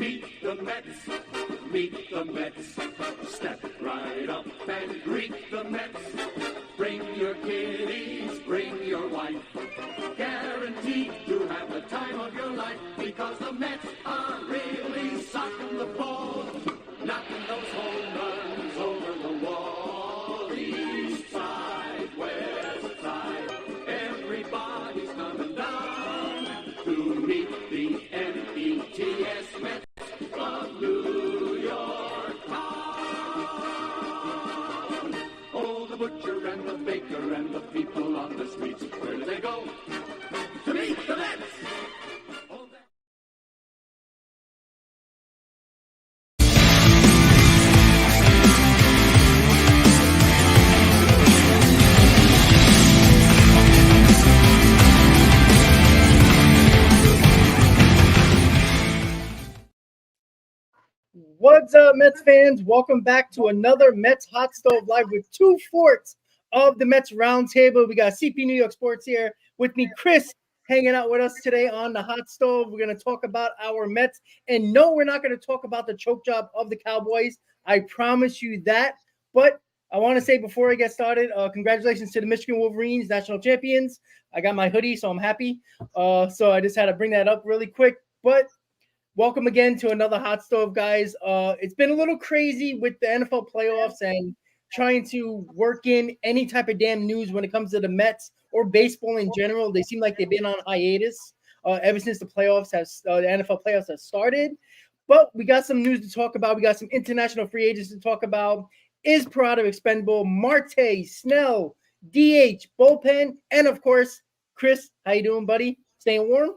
Meet the Mets, meet the Mets. Step right up and greet the Mets. Bring your kiddies, bring your wife. Guaranteed to have the time of your life, because the Mets are really socking the ball, knocking those home runs over the wall. East side, west side, everybody's coming down to meet the METS Mets of New York town. Oh, the butcher and the baker and the people on the streets, where do they go? To meet the Mets! What's up, Mets fans? Welcome back to another Mets Hot Stove Live with two fourths of the Mets Roundtable. We got CP New York Sports here with me, Chris, hanging out with us today on the Hot Stove. We're going to talk about our Mets. And no, we're not going to talk about the choke job of the Cowboys. I promise you that. But I want to say before I get started, congratulations to the Michigan Wolverines, national champions. I got my hoodie, so I'm happy. So I just had to bring that up really quick. But welcome again to another Hot Stove, guys. It's been a little crazy with the NFL playoffs and trying to work in any type of damn news when it comes to the Mets or baseball in general. They seem like they've been on hiatus ever since the NFL playoffs have started. But we got some news to talk about. We got some international free agents to talk about. Is Parada expendable? Marte, Snell, DH, bullpen, and of course, Chris, how you doing, buddy? Staying warm?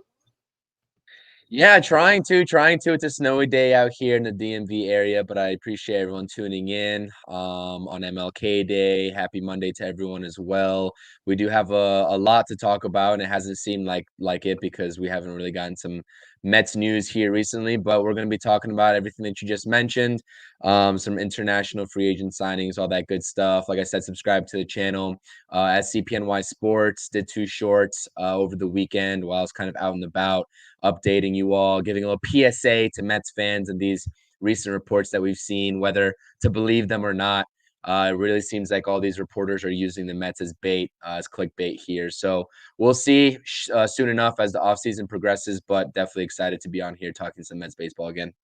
Yeah, trying to. It's a snowy day out here in the DMV area, but I appreciate everyone tuning in on MLK Day. Happy Monday to everyone as well. We do have a lot to talk about, and it hasn't seemed like it because we haven't really gotten some Mets news here recently, but we're going to be talking about everything that you just mentioned, some international free agent signings, all that good stuff. Like I said, subscribe to the channel at CPNY Sports. Did two shorts over the weekend while I was kind of out and about, updating you all, giving a little PSA to Mets fans and these recent reports that we've seen, whether to believe them or not. It really seems like all these reporters are using the Mets as bait, as clickbait here. So we'll see soon enough as the offseason progresses, but definitely excited to be on here talking some Mets baseball again.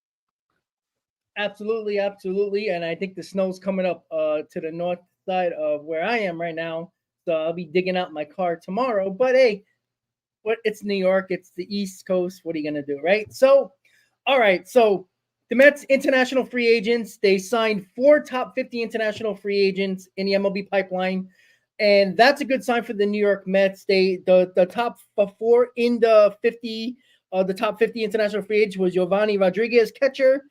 Absolutely. And I think the snow's coming up to the north side of where I am right now. So I'll be digging out my car tomorrow. But hey, it's New York. It's the East Coast. What are you going to do, right? So, all right. So the Mets international free agents, they signed 4 top 50 international free agents in the MLB pipeline. And that's a good sign for the New York Mets. The top 4 in the top 50 international free agents was Giovanni Rodriguez, catcher,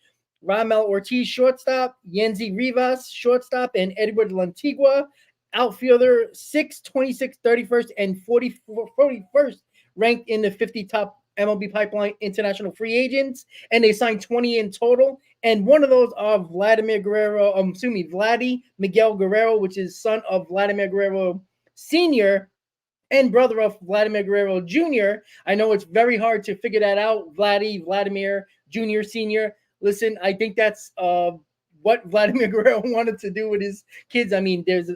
Ramel Ortiz, shortstop, Yenzi Rivas, shortstop, and Edward Lantigua, outfielder, 6th, 26th, 31st, and 41st ranked in the 50 top MLB pipeline international free agents, and they signed 20 in total. And one of those are Vladdy Miguel Guerrero, which is son of Vladimir Guerrero Sr. and brother of Vladimir Guerrero Jr. I know it's very hard to figure that out. Vladimir Jr., Sr. Listen, I think that's what Vladimir Guerrero wanted to do with his kids. I mean, there's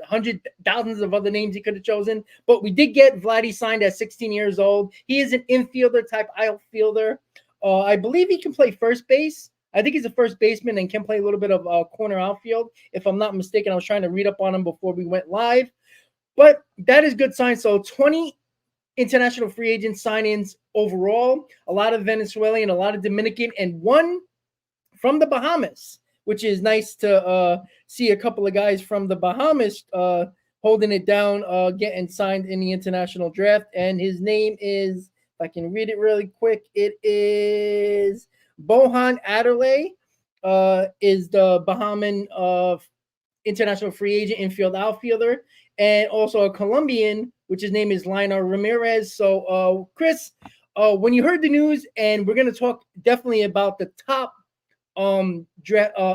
thousands of other names he could have chosen, but we did get Vladdy signed at 16 years old. He is an infielder type outfielder. I believe he can play first base. I think he's a first baseman and can play a little bit of corner outfield, if I'm not mistaken. I was trying to read up on him before we went live, but that is good sign. So 20 international free agent signings overall, a lot of Venezuelan, a lot of Dominican, and one from the Bahamas, which is nice to see a couple of guys from the Bahamas holding it down, getting signed in the international draft. And his name is, if I can read it really quick, it is Bohan Adderley, is the Bahamian international free agent infield outfielder, and also a Colombian, which his name is Lionel Ramirez. So, Chris, when you heard the news, and we're going to talk definitely about the top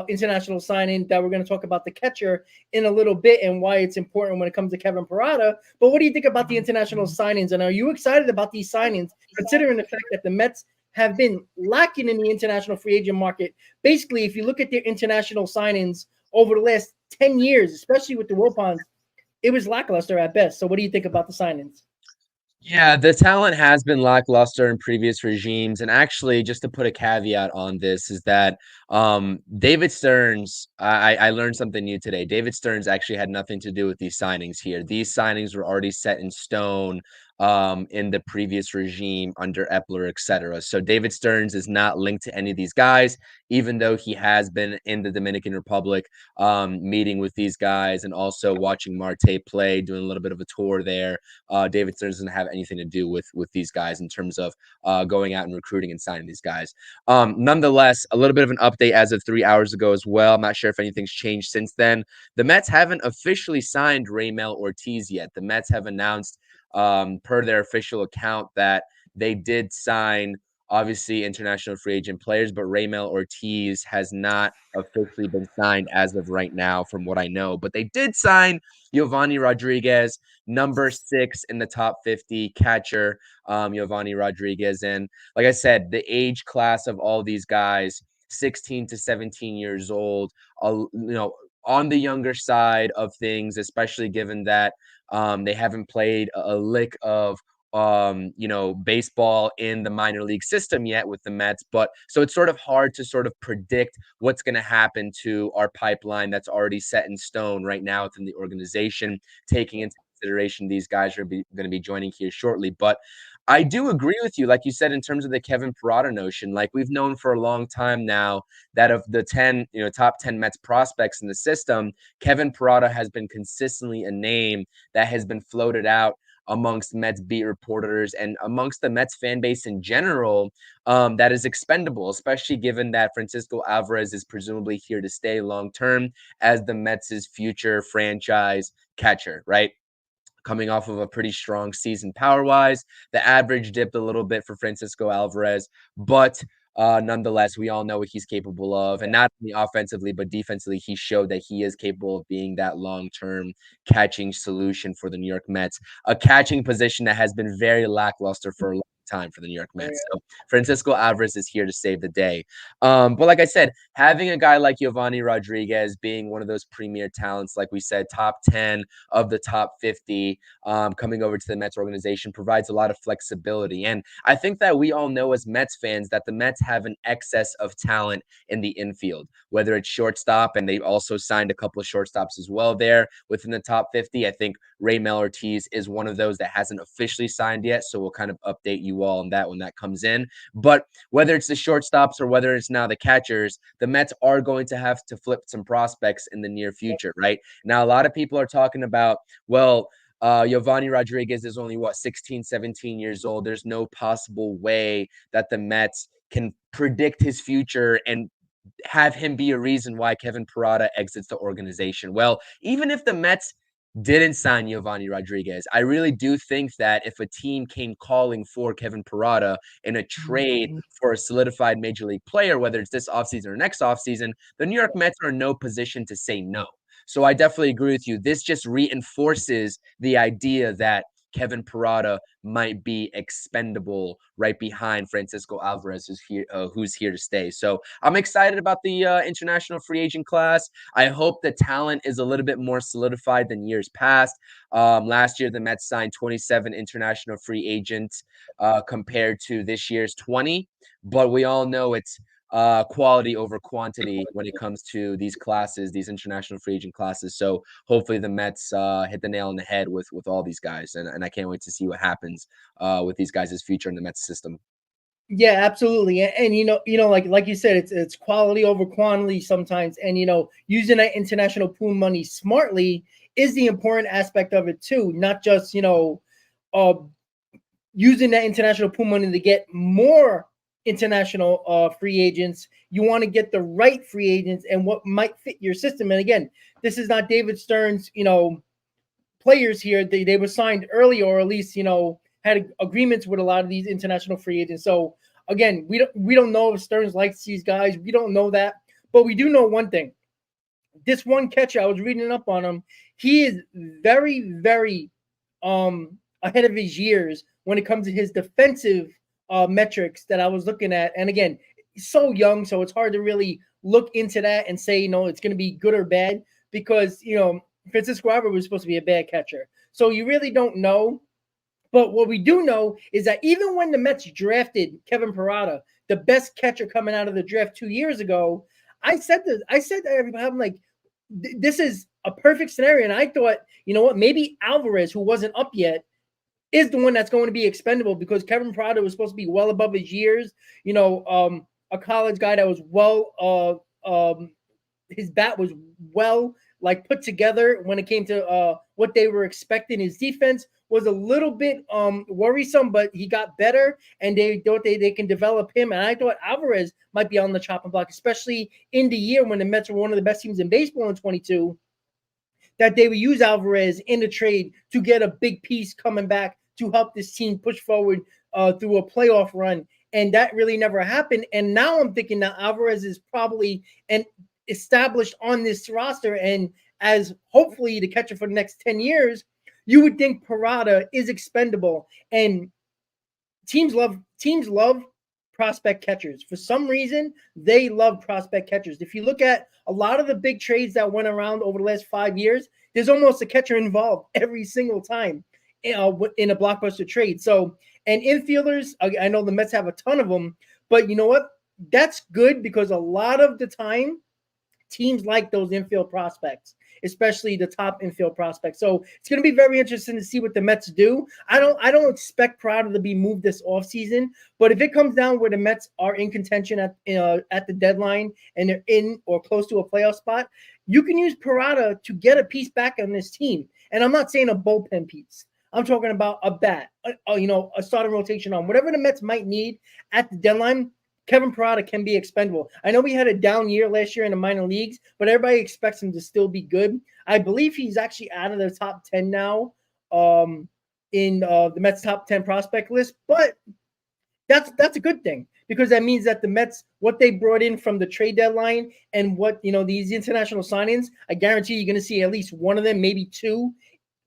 international signing, that we're going to talk about the catcher in a little bit and why it's important when it comes to Kevin Parada. But what do you think about the international signings, and are you excited about these signings, considering the fact that the Mets have been lacking in the international free agent market. Basically, if you look at their international signings over the last 10 years, especially with the Wilpons, it was lackluster at best. So what do you think about the signings? Yeah, the talent has been lackluster in previous regimes. And actually, just to put a caveat on this, is that David Stearns, I learned something new today. David Stearns actually had nothing to do with these signings here. These signings were already set in stone in the previous regime under Epler, etc. So David Stearns is not linked to any of these guys, even though he has been in the Dominican Republic meeting with these guys and also watching Marte play, doing a little bit of a tour there. David Stearns doesn't have anything to do with these guys in terms of going out and recruiting and signing these guys. Nonetheless, a little bit of an update as of 3 hours ago as well. I'm not sure if anything's changed since then. The Mets haven't officially signed Raymel Ortiz yet. The Mets have announced per their official account that they did sign obviously international free agent players, but Raymel Ortiz has not officially been signed as of right now, from what I know. But they did sign Giovanni Rodriguez, number 6 in the top 50 catcher, Giovanni Rodriguez. And like I said, the age class of all these guys, 16 to 17 years old, on the younger side of things, especially given that they haven't played a lick of baseball in the minor league system yet with the Mets. But so it's sort of hard to sort of predict what's going to happen to our pipeline that's already set in stone right now within the organization, taking into consideration these guys are going to be joining here shortly. But I do agree with you, like you said, in terms of the Kevin Parada notion. Like we've known for a long time now that of the 10, top 10 Mets prospects in the system, Kevin Parada has been consistently a name that has been floated out amongst Mets beat reporters and amongst the Mets fan base in general, that is expendable, especially given that Francisco Alvarez is presumably here to stay long term as the Mets' future franchise catcher, right? Coming off of a pretty strong season power-wise. The average dipped a little bit for Francisco Alvarez, but nonetheless, we all know what he's capable of. And not only offensively, but defensively, he showed that he is capable of being that long-term catching solution for the New York Mets, a catching position that has been very lackluster for a long time for the New York Mets. So Francisco Alvarez is here to save the day. But like I said, having a guy like Giovanni Rodriguez being one of those premier talents, like we said, top 10 of the top 50, coming over to the Mets organization provides a lot of flexibility. And I think that we all know as Mets fans that the Mets have an excess of talent in the infield, whether it's shortstop, and they've also signed a couple of shortstops as well there within the top 50. I think Raymel Ortiz is one of those that hasn't officially signed yet, so we'll kind of update you all on that when that comes in. But whether it's the shortstops or whether it's now the catchers, the Mets are going to have to flip some prospects in the near future, right? Now, a lot of people are talking about, well, Giovanni Rodriguez is only 16, 17 years old. There's no possible way that the Mets can predict his future and have him be a reason why Kevin Parada exits the organization. Well, even if the Mets didn't sign Giovanni Rodriguez, I really do think that if a team came calling for Kevin Parada in a trade for a solidified major league player, whether it's this offseason or next offseason, the New York Mets are in no position to say no. So I definitely agree with you. This just reinforces the idea that Kevin Parada might be expendable right behind Francisco Alvarez, who's here to stay. So I'm excited about the international free agent class. I hope the talent is a little bit more solidified than years past. Last year, the Mets signed 27 international free agents compared to this year's 20. But we all know it's quality over quantity when it comes to these classes, these international free agent classes. So hopefully the Mets hit the nail on the head with all these guys, and I can't wait to see what happens with these guys' future in the Mets system. Yeah, absolutely. And like you said, it's quality over quantity sometimes. And using that international pool money smartly is the important aspect of it too. Not just using that international pool money to get more international free agents. You want to get the right free agents and what might fit your system. And again, this is not David Stearns, players here. They were signed early, or at least had agreements with a lot of these international free agents. So again, we don't know if Stearns likes these guys. We don't know that, but we do know one thing. This one catcher, I was reading up on him. He is very, very ahead of his years when it comes to his defensive metrics that I was looking at. And again, so young, so it's hard to really look into that and say, it's going to be good or bad because, Francisco Alvarez was supposed to be a bad catcher. So you really don't know. But what we do know is that even when the Mets drafted Kevin Parada, the best catcher coming out of the draft 2 years ago, I said to everybody, I'm like, this is a perfect scenario. And I thought, maybe Alvarez, who wasn't up yet, is the one that's going to be expendable because Kevin Parada was supposed to be well above his years. A college guy that was his bat was well put together when it came to what they were expecting. His defense was a little bit worrisome, but he got better, and they thought they can develop him. And I thought Alvarez might be on the chopping block, especially in the year when the Mets were one of the best teams in baseball in 22, that they would use Alvarez in the trade to get a big piece coming back to help this team push forward through a playoff run. And that really never happened. And now I'm thinking that Alvarez is probably established on this roster, and as hopefully the catcher for the next 10 years, you would think Parada is expendable. And teams love prospect catchers. For some reason, they love prospect catchers. If you look at a lot of the big trades that went around over the last 5 years, there's almost a catcher involved every single time in a blockbuster trade. So, and infielders, I know the Mets have a ton of them, but you know what? That's good because a lot of the time, teams like those infield prospects, especially the top infield prospects. So it's going to be very interesting to see what the Mets do. I don't expect Parada to be moved this offseason, but if it comes down where the Mets are in contention at the deadline and they're in or close to a playoff spot, you can use Parada to get a piece back on this team. And I'm not saying a bullpen piece. I'm talking about a bat, a starting rotation on whatever the Mets might need at the deadline. Kevin Parada can be expendable. I know we had a down year last year in the minor leagues, but everybody expects him to still be good. I believe he's actually out of the top 10 now in the Mets top 10 prospect list, but that's a good thing because that means that the Mets, what they brought in from the trade deadline and what, these international signings, I guarantee you're going to see at least one of them, maybe two,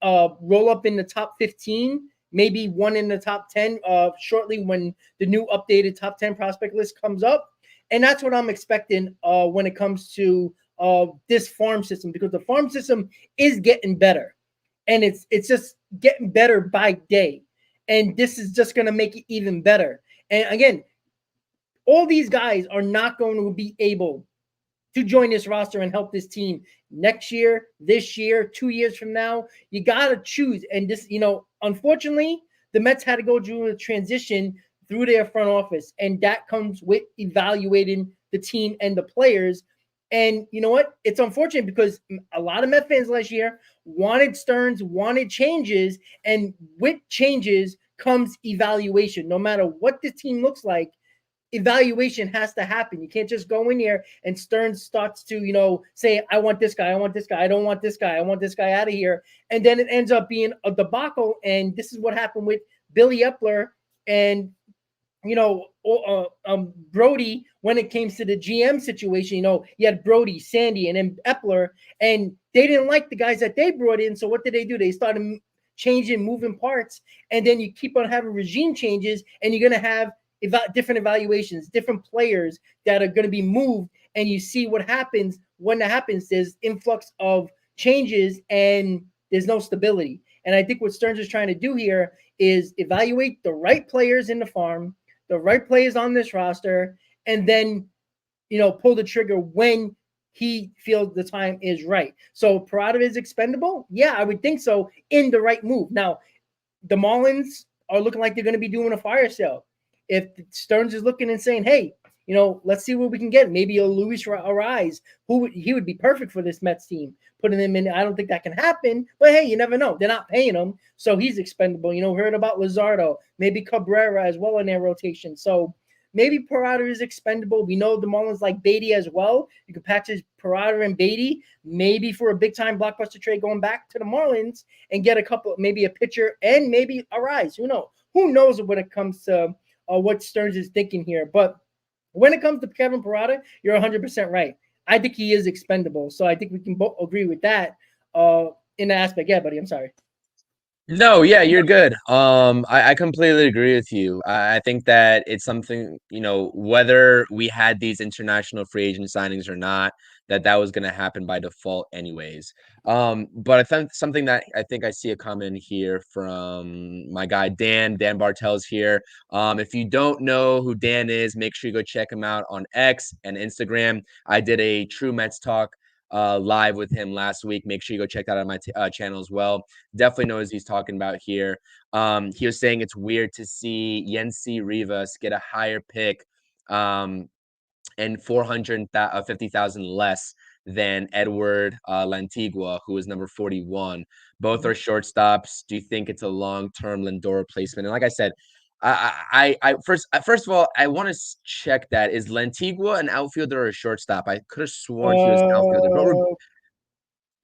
roll up in the top 15, maybe one in the top 10 shortly when the new updated top 10 prospect list comes up. And that's what I'm expecting when it comes to this farm system, because the farm system is getting better. And it's just getting better by day. And this is just going to make it even better. And again, all these guys are not going to be able to join this roster and help this team next year, this year, 2 years from now. You got to choose. And this, unfortunately, the Mets had to go through a transition through their front office, and that comes with evaluating the team and the players. And you know what? It's unfortunate because a lot of Met fans last year wanted Stearns, wanted changes, and with changes comes evaluation. No matter what the team looks like, evaluation has to happen. You can't just go in here and Stearns starts to, say, I want this guy, I want this guy, I don't want this guy, I want this guy out of here. And then it ends up being a debacle. And this is what happened with Billy Epler and, Brody when it came to the GM situation. You had Brody, Sandy, and then Epler, and they didn't like the guys that they brought in. So what did they do? They started changing, moving parts, and then you keep on having regime changes, and you're going to have different evaluations, different players that are going to be moved, and you see what happens when that happens. There's influx of changes and there's no stability. And I think what Stearns is trying to do here is evaluate the right players in the farm, the right players on this roster, and then, pull the trigger when he feels the time is right. So Parada is expendable? Yeah, I would think so in the right move. Now, the Marlins are looking like they're going to be doing a fire sale. If Stearns is looking and saying, hey, let's see what we can get. Maybe a Luis Ariz, he would be perfect for this Mets team. Putting him in, I don't think that can happen. But hey, you never know. They're not paying him, so he's expendable. Heard about Luzardo, maybe Cabrera as well in their rotation. So maybe Parada is expendable. We know the Marlins like Beatty as well. You can package Parada and Beatty maybe for a big-time blockbuster trade going back to the Marlins and get a couple, maybe a pitcher and maybe Ariz. Who knows when it comes to what Stearns is thinking here. But when it comes to Kevin Parada, you're 100% right. I think he is expendable. So I think we can both agree with that in the aspect. Yeah, buddy, I'm sorry. No, yeah, you're good. I completely agree with you. I think that it's something, whether we had these international free agent signings or not, that was going to happen by default anyways. But I think something that I think I see a comment here from my guy Dan Bartels here. If you don't know who Dan is, make sure you go check him out on X and Instagram. I did a True Mets Talk live with him last week. Make sure you go check that out on my channel as well. Definitely knows he's talking about here. He was saying it's weird to see Yency Rivas get a higher pick and 450,000 less than Edward Lantigua, who is number 41. Both are shortstops. Do you think it's a long-term Lindor replacement? And like I said, first of all, I want to check that. Is Lantigua an outfielder or a shortstop? I could have sworn he was an outfielder, but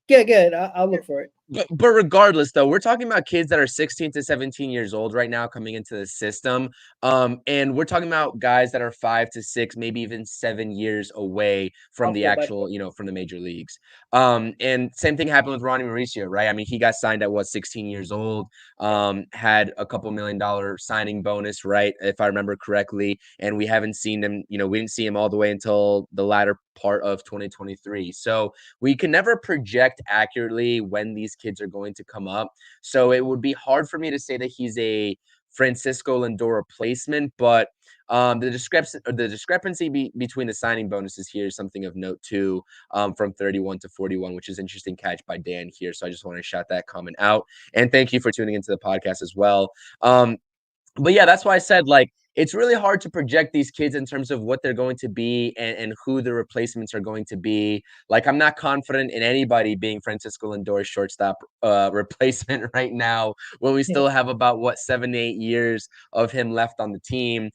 Yeah, good. I'll look for it. But regardless, though, we're talking about kids that are 16 to 17 years old right now coming into the system. And we're talking about guys that are 5 to 6, maybe even 7 years away from the actual, from the major leagues. And same thing happened with Ronnie Mauricio, right? I mean, he got signed at 16 years old, had a couple $1 million signing bonus, right? If I remember correctly. And we haven't seen him, we didn't see him all the way until the latter part of 2023. So we can never project accurately when these kids are going to come up. So it would be hard for me to say that he's a Francisco Lindor replacement, but the discrepancy between the signing bonuses here is something of note too, from 31 to 41, which is interesting catch by Dan here. So I just want to shout that comment out. And thank you for tuning into the podcast as well. But yeah, that's why I said, like, it's really hard to project these kids in terms of what they're going to be and who the replacements are going to be. Like, I'm not confident in anybody being Francisco Lindor's shortstop replacement right now when we still have about, 7 to 8 years of him left on the team,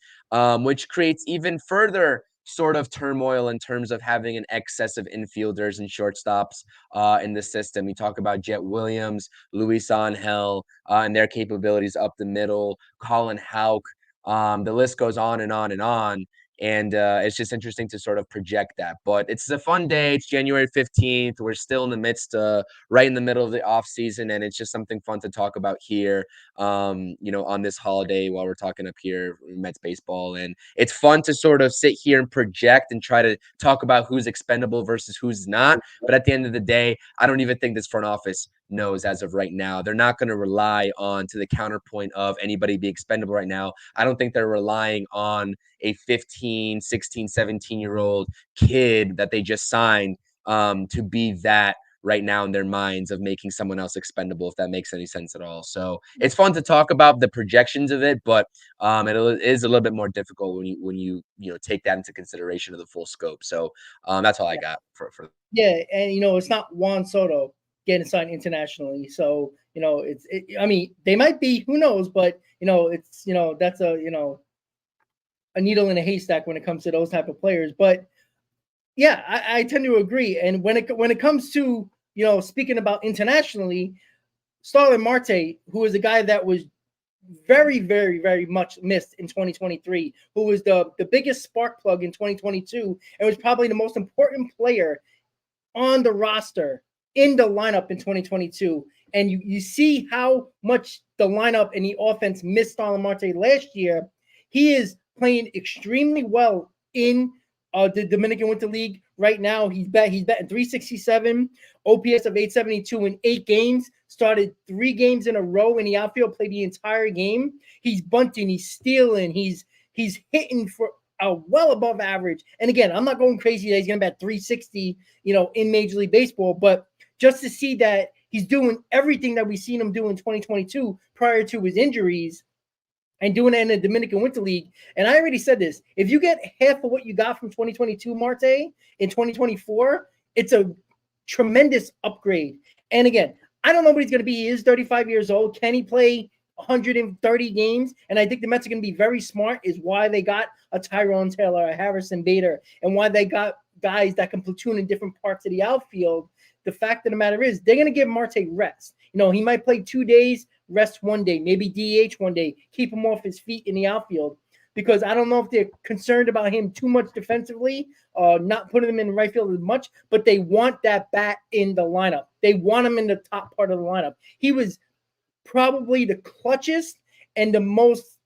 which creates even further sort of turmoil in terms of having an excess of infielders and shortstops in the system. We talk about Jet Williams, Luis Angel, and their capabilities up the middle, Colin Houck. The list goes on and on and on. And it's just interesting to sort of project that. But it's a fun day. It's January 15th. We're still in the midst, right in the middle of the off season. And it's just something fun to talk about here, on this holiday while we're talking up here, Mets baseball. And it's fun to sort of sit here and project and try to talk about who's expendable versus who's not. But at the end of the day, I don't even think this front office knows as of right now. They're not going to rely on, to the counterpoint of anybody be expendable right now. I don't think they're relying on a 15, 16, 17-year-old kid that they just signed to be that right now in their minds of making someone else expendable, if that makes any sense at all. So it's fun to talk about the projections of it, but it is a little bit more difficult when you take that into consideration of the full scope. So that's all I got for. Yeah, and it's not Juan Soto getting signed internationally. So, I mean, they might be, who knows, but it's that's a needle in a haystack when it comes to those type of players. But yeah, I tend to agree. And when it comes to, speaking about internationally, Starling Marte, who is a guy that was very, very, very much missed in 2023, who was the biggest spark plug in 2022, and was probably the most important player on the roster in the lineup in 2022. And you see how much the lineup and the offense missed Starling Marte last year. He is playing extremely well in the Dominican Winter League right now. He's batting 367, OPS of 872 in 8 games. Started 3 games in a row in the outfield, played the entire game. He's bunting, he's stealing, he's hitting for well above average. And again, I'm not going crazy that he's going to bat 360, in Major League Baseball, but just to see that he's doing everything that we've seen him do in 2022 prior to his injuries, and doing it in the Dominican Winter League. And I already said this, if you get half of what you got from 2022 Marte in 2024, it's a tremendous upgrade. And again, I don't know what he's going to be. He is 35 years old. Can he play 130 games? And I think the Mets are going to be very smart, is why they got a Tyrone Taylor, a Harrison Bader, and why they got guys that can platoon in different parts of the outfield. The fact of the matter is they're going to give Marte rest. He might play 2 days, rest 1 day, maybe DH 1 day, keep him off his feet in the outfield, because I don't know if they're concerned about him too much defensively, not putting him in right field as much, but they want that bat in the lineup. They want him in the top part of the lineup. He was probably the clutchest and the most,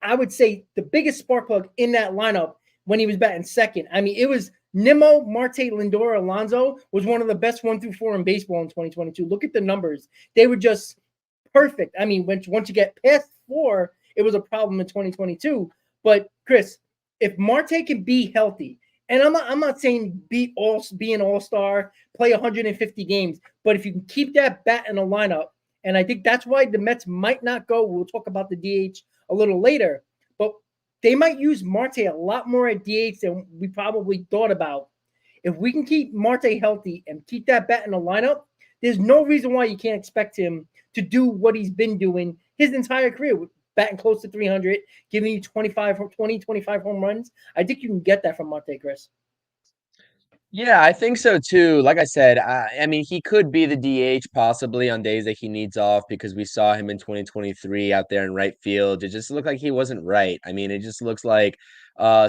I would say, the biggest spark plug in that lineup when he was batting second. I mean, it was Nimmo, Marte, Lindor, Alonso was one of the best 1 through 4 in baseball in 2022. Look at the numbers. They were just perfect. I mean, once you get past 4, it was a problem in 2022. But Chris, if Marte can be healthy, and I'm not saying be an all-star, play 150 games, but if you can keep that bat in the lineup, and I think that's why the Mets might not go. We'll talk about the DH a little later, but they might use Marte a lot more at DH than we probably thought about. If we can keep Marte healthy and keep that bat in the lineup, there's no reason why you can't expect him to do what he's been doing his entire career, batting close to 300, giving you 25 home runs. I think you can get that from Marte, Chris. Yeah, I think so too. Like I said, I mean, he could be the DH possibly on days that he needs off because we saw him in 2023 out there in right field. It just looked like he wasn't right. I mean, it just looks like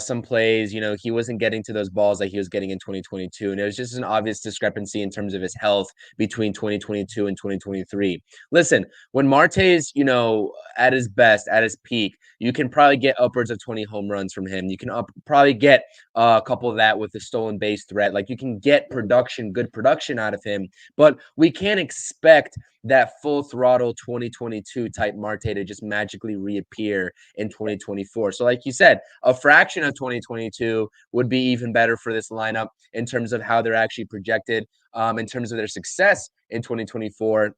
some plays, he wasn't getting to those balls that he was getting in 2022. And it was just an obvious discrepancy in terms of his health between 2022 and 2023. Listen, when Marte is, at his best, at his peak, you can probably get upwards of 20 home runs from him. You can probably get a couple of that with the stolen base threat. Like you can get good production out of him, but we can't expect that full throttle 2022 type Marte to just magically reappear in 2024. So like you said, a fraction of 2022 would be even better for this lineup in terms of how they're actually projected, in terms of their success in 2024.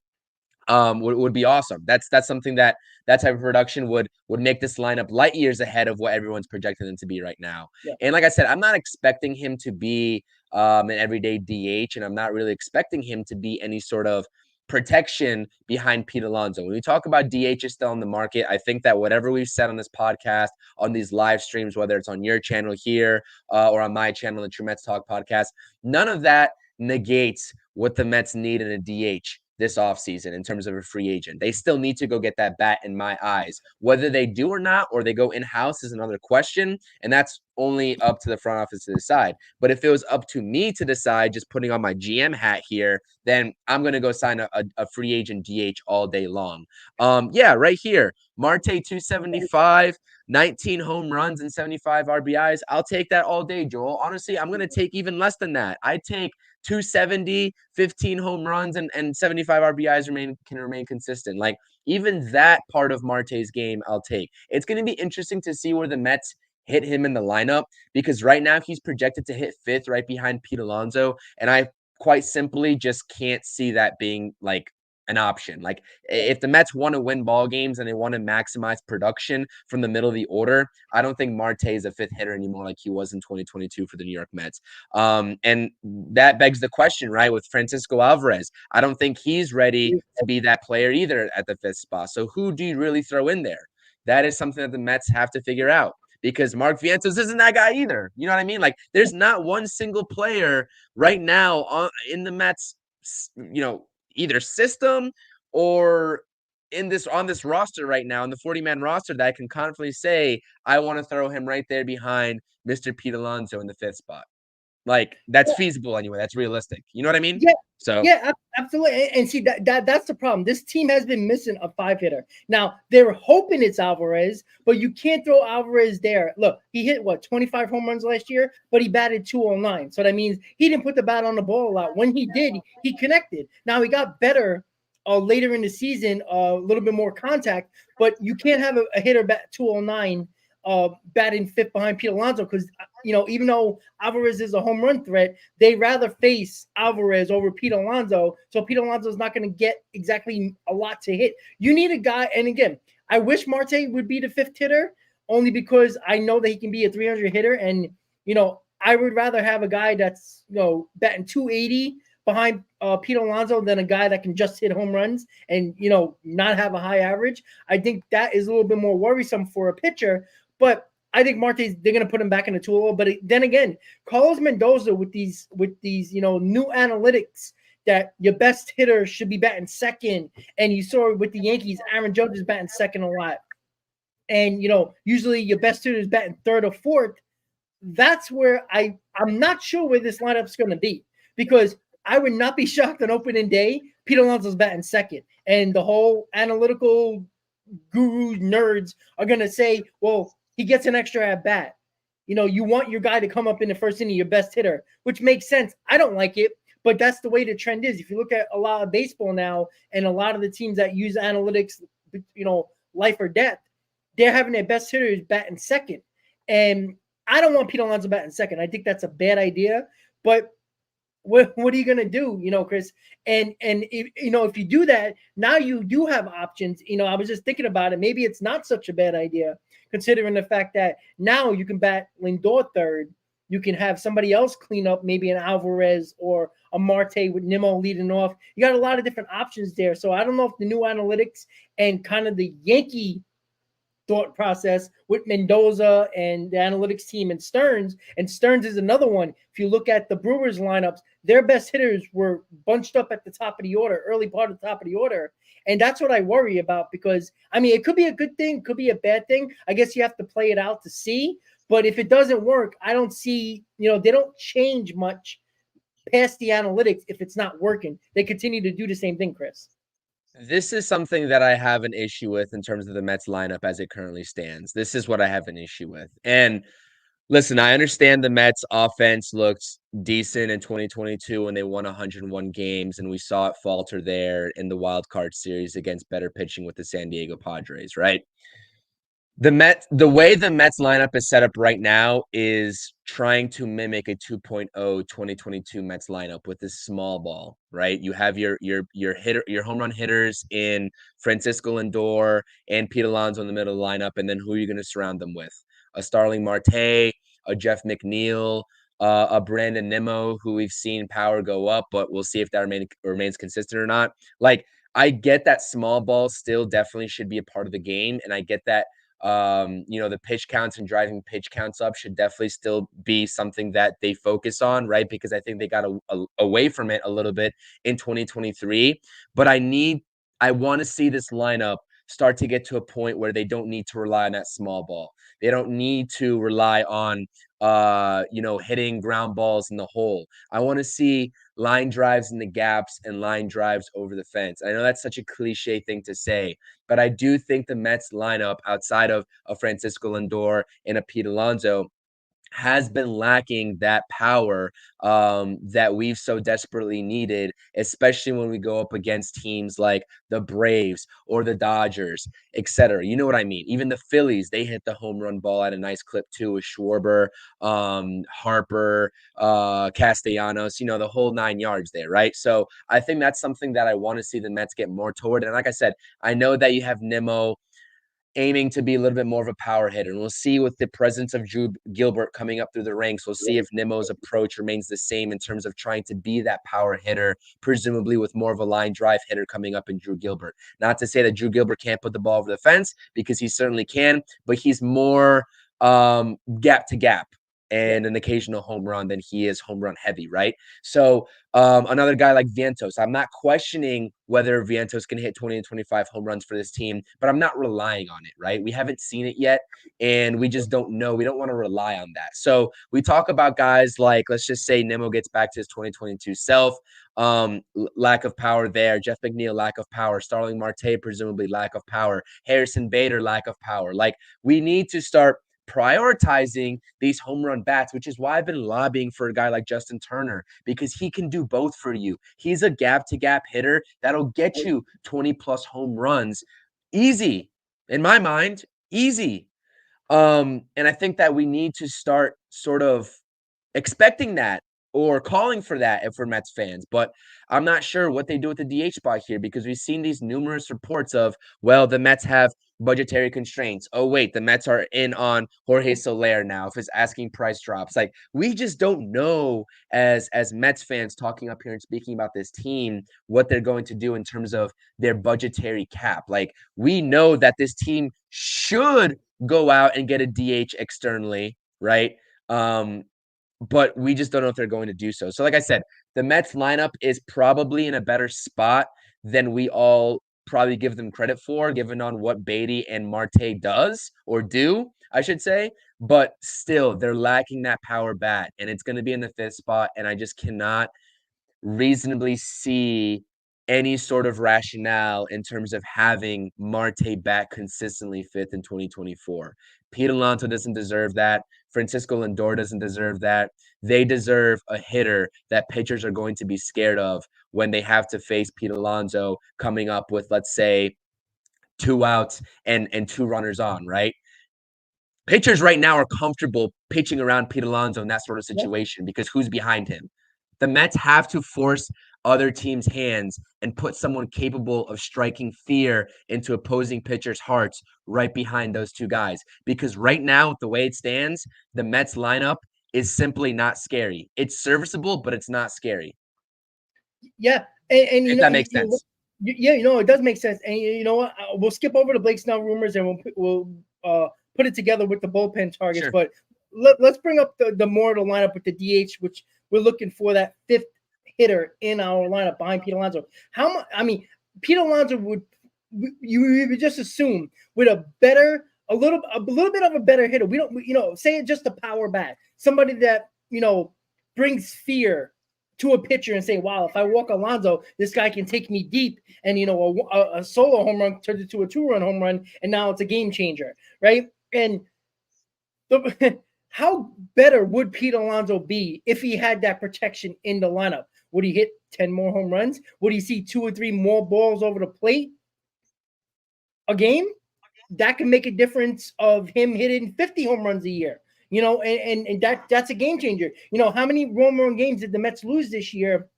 Would be awesome. That's something that type of production would make this lineup light years ahead of what everyone's projecting them to be right now. Yeah. And like I said, I'm not expecting him to be an everyday DH, and I'm not really expecting him to be any sort of protection behind Pete Alonso. When we talk about DH is still on the market, I think that whatever we've said on this podcast, on these live streams, whether it's on your channel here or on my channel, the True Mets Talk podcast, none of that negates what the Mets need in a DH this offseason in terms of a free agent. They still need to go get that bat in my eyes. Whether they do or not, or they go in-house is another question, and that's only up to the front office to decide. But if it was up to me to decide, just putting on my GM hat here, then I'm going to go sign a free agent DH all day long. Yeah, right here, Marte 275, 19 home runs and 75 RBIs. I'll take that all day, Joel. Honestly, I'm going to take even less than that. I take 270, 15 home runs, and 75 RBIs can remain consistent. Like, even that part of Marte's game, I'll take. It's going to be interesting to see where the Mets hit him in the lineup, because right now he's projected to hit 5th right behind Pete Alonso, and I quite simply just can't see that being like an option. Like, if the Mets want to win ball games and they want to maximize production from the middle of the order, I don't think Marte is a 5th hitter anymore like he was in 2022 for the New York Mets. And that begs the question, right, with Francisco Alvarez. I don't think he's ready to be that player either at the 5th spot. So who do you really throw in there? That is something that the Mets have to figure out, because Mark Vientos isn't that guy either. You know what I mean? Like, there's not one single player right now in the Mets, either system or on this roster right now, in the 40-man roster, that I can confidently say I want to throw him right there behind Mr. Pete Alonso in the 5th spot. Like, that's feasible anyway. That's realistic. You know what I mean? Yeah. So yeah, absolutely. And see, that's the problem. This team has been missing a 5-hitter. Now, they're hoping it's Alvarez, but you can't throw Alvarez there. Look, he hit 25 home runs last year, but he batted 209. So that means he didn't put the bat on the ball a lot. When he did, he connected. Now, he got better later in the season, a little bit more contact, but you can't have a hitter bat 209 batting 5th behind Pete Alonso, because even though Alvarez is a home run threat, they rather face Alvarez over Pete Alonso. So Pete Alonso is not going to get exactly a lot to hit. You need a guy, and again, I wish Marte would be the 5th hitter, only because I know that he can be a 300 hitter, and I would rather have a guy that's batting 280 behind Pete Alonso than a guy that can just hit home runs and not have a high average. I think that is a little bit more worrisome for a pitcher. But I think Marte's, they're going to put him back in the tool. But then again, Carlos Mendoza with these new analytics that your best hitter should be batting 2nd, and you saw with the Yankees, Aaron Judge is batting 2nd a lot, and usually your best hitter is batting 3rd or 4th. That's where I'm not sure where this lineup's going to be, because I would not be shocked on opening day Pete Alonso's batting second. And the whole analytical guru nerds are going to say, well, he gets an extra at bat. You want your guy to come up in the first inning, your best hitter, which makes sense. I don't like it, but that's the way the trend is. If you look at a lot of baseball now and a lot of the teams that use analytics, life or death, they're having their best hitters batting second. And I don't want Pete Alonso batting second. I think that's a bad idea. But what are you gonna do, Chris? And if you do that, now you do have options. I was just thinking about it. Maybe it's not such a bad idea, considering the fact that now you can bat Lindor third. You can have somebody else clean up, maybe an Alvarez or a Marte with Nimmo leading off. You got a lot of different options there. So I don't know if the new analytics and kind of the Yankee thought process with Mendoza and the analytics team and Stearns is another one. If you look at the Brewers lineups, their best hitters were bunched up at the top of the order, early part of the top of the order. And that's what I worry about because, it could be a good thing, could be a bad thing. I guess you have to play it out to see. But if it doesn't work, I don't see, they don't change much past the analytics if it's not working. They continue to do the same thing, Chris. This is something that I have an issue with in terms of the Mets lineup as it currently stands. This is what I have an issue with. And listen, I understand the Mets offense looked decent in 2022 when they won 101 games, and we saw it falter there in the wild card series against better pitching with the San Diego Padres, right? The way the Mets lineup is set up right now is trying to mimic a 2.0 2022 Mets lineup with this small ball, right? You have your home run hitters in Francisco Lindor and Pete Alonso in the middle of the lineup, and then who are you going to surround them with? A Starling Marte, a Jeff McNeil, a Brandon Nimmo, who we've seen power go up, but we'll see if that remains consistent or not. Like, I get that small ball still definitely should be a part of the game, and I get that the pitch counts and driving pitch counts up should definitely still be something that they focus on, right? Because I think they got away from it a little bit in 2023. But I want to see this lineup start to get to a point where they don't need to rely on that small ball. They don't need to rely on hitting ground balls in the hole. I want to see line drives in the gaps and line drives over the fence. I know that's such a cliche thing to say, but I do think the Mets lineup outside of a Francisco Lindor and a Pete Alonso has been lacking that power that we've so desperately needed, especially when we go up against teams like the Braves or the Dodgers, etc. You know what I mean? Even the Phillies, they hit the home run ball at a nice clip too with Schwarber, Harper, Castellanos, the whole 9 yards there, right? So I think that's something that I want to see the Mets get more toward. And like I said, I know that you have Nimmo aiming to be a little bit more of a power hitter. And we'll see with the presence of Drew Gilbert coming up through the ranks. We'll see if Nimmo's approach remains the same in terms of trying to be that power hitter, presumably with more of a line drive hitter coming up in Drew Gilbert. Not to say that Drew Gilbert can't put the ball over the fence, because he certainly can, but he's more gap to gap and an occasional home run than he is home run heavy, right? So another guy like Vientos, I'm not questioning whether Vientos can hit 20 to 25 home runs for this team, but I'm not relying on it, right? We haven't seen it yet, and we just don't know. We don't want to rely on that. So we talk about guys like, let's just say Nimmo gets back to his 2022 self. Lack of power there. Jeff McNeil, lack of power. Starling Marte, presumably lack of power. Harrison Bader, lack of power. Like, we need to start prioritizing these home run bats, which is why I've been lobbying for a guy like Justin Turner, because he can do both for you. He's a gap to gap hitter that'll get you 20 plus home runs easy. In my mind, easy. And I think that we need to start sort of expecting that or calling for that if we're Mets fans. But I'm not sure what they do with the DH spot here, because we've seen these numerous reports of, well, the Mets have budgetary constraints. Oh, wait, the Mets are in on Jorge Soler now if his asking price drops. Like, we just don't know as Mets fans talking up here and speaking about this team what they're going to do in terms of their budgetary cap. Like, we know that this team should go out and get a DH externally, right? But we just don't know if they're going to do so. So like I said, the Mets lineup is probably in a better spot than we all probably give them credit for, given on what Beatty and Marte does, or do, I should say. But still, they're lacking that power bat, and it's going to be in the 5th spot, and I just cannot reasonably see any sort of rationale in terms of having Marte back consistently fifth in 2024. Pete Alonso doesn't deserve that. Francisco Lindor doesn't deserve that. They deserve a hitter that pitchers are going to be scared of when they have to face Pete Alonso coming up with, let's say, 2 outs and 2 runners on, right? Pitchers right now are comfortable pitching around Pete Alonso in that sort of situation because who's behind him? The Mets have to force other teams' hands and put someone capable of striking fear into opposing pitchers' hearts right behind those two guys. Because right now, the way it stands, the Mets lineup is simply not scary. It's serviceable, but it's not scary. Yeah, and if that makes sense. Yeah, it does make sense. And you know what? We'll skip over the Blake Snell rumors and we'll put it together with the bullpen targets. Sure. But let's bring up the more of the lineup with the DH, which we're looking for that fifth hitter in our lineup behind Pete Alonso. How much? I mean, Pete Alonso you would just assume with a little bit of a better hitter. We don't, say it just a power bat, somebody that brings fear to a pitcher and say, wow, if I walk Alonso, this guy can take me deep. And, a solo home run turned into a 2-run home run, and now it's a game changer, right? And how better would Pete Alonso be if he had that protection in the lineup? Would he hit 10 more home runs? Would he see 2 or 3 more balls over the plate a game? That can make a difference of him hitting 50 home runs a year. And that's a game changer. How many home run games did the Mets lose this year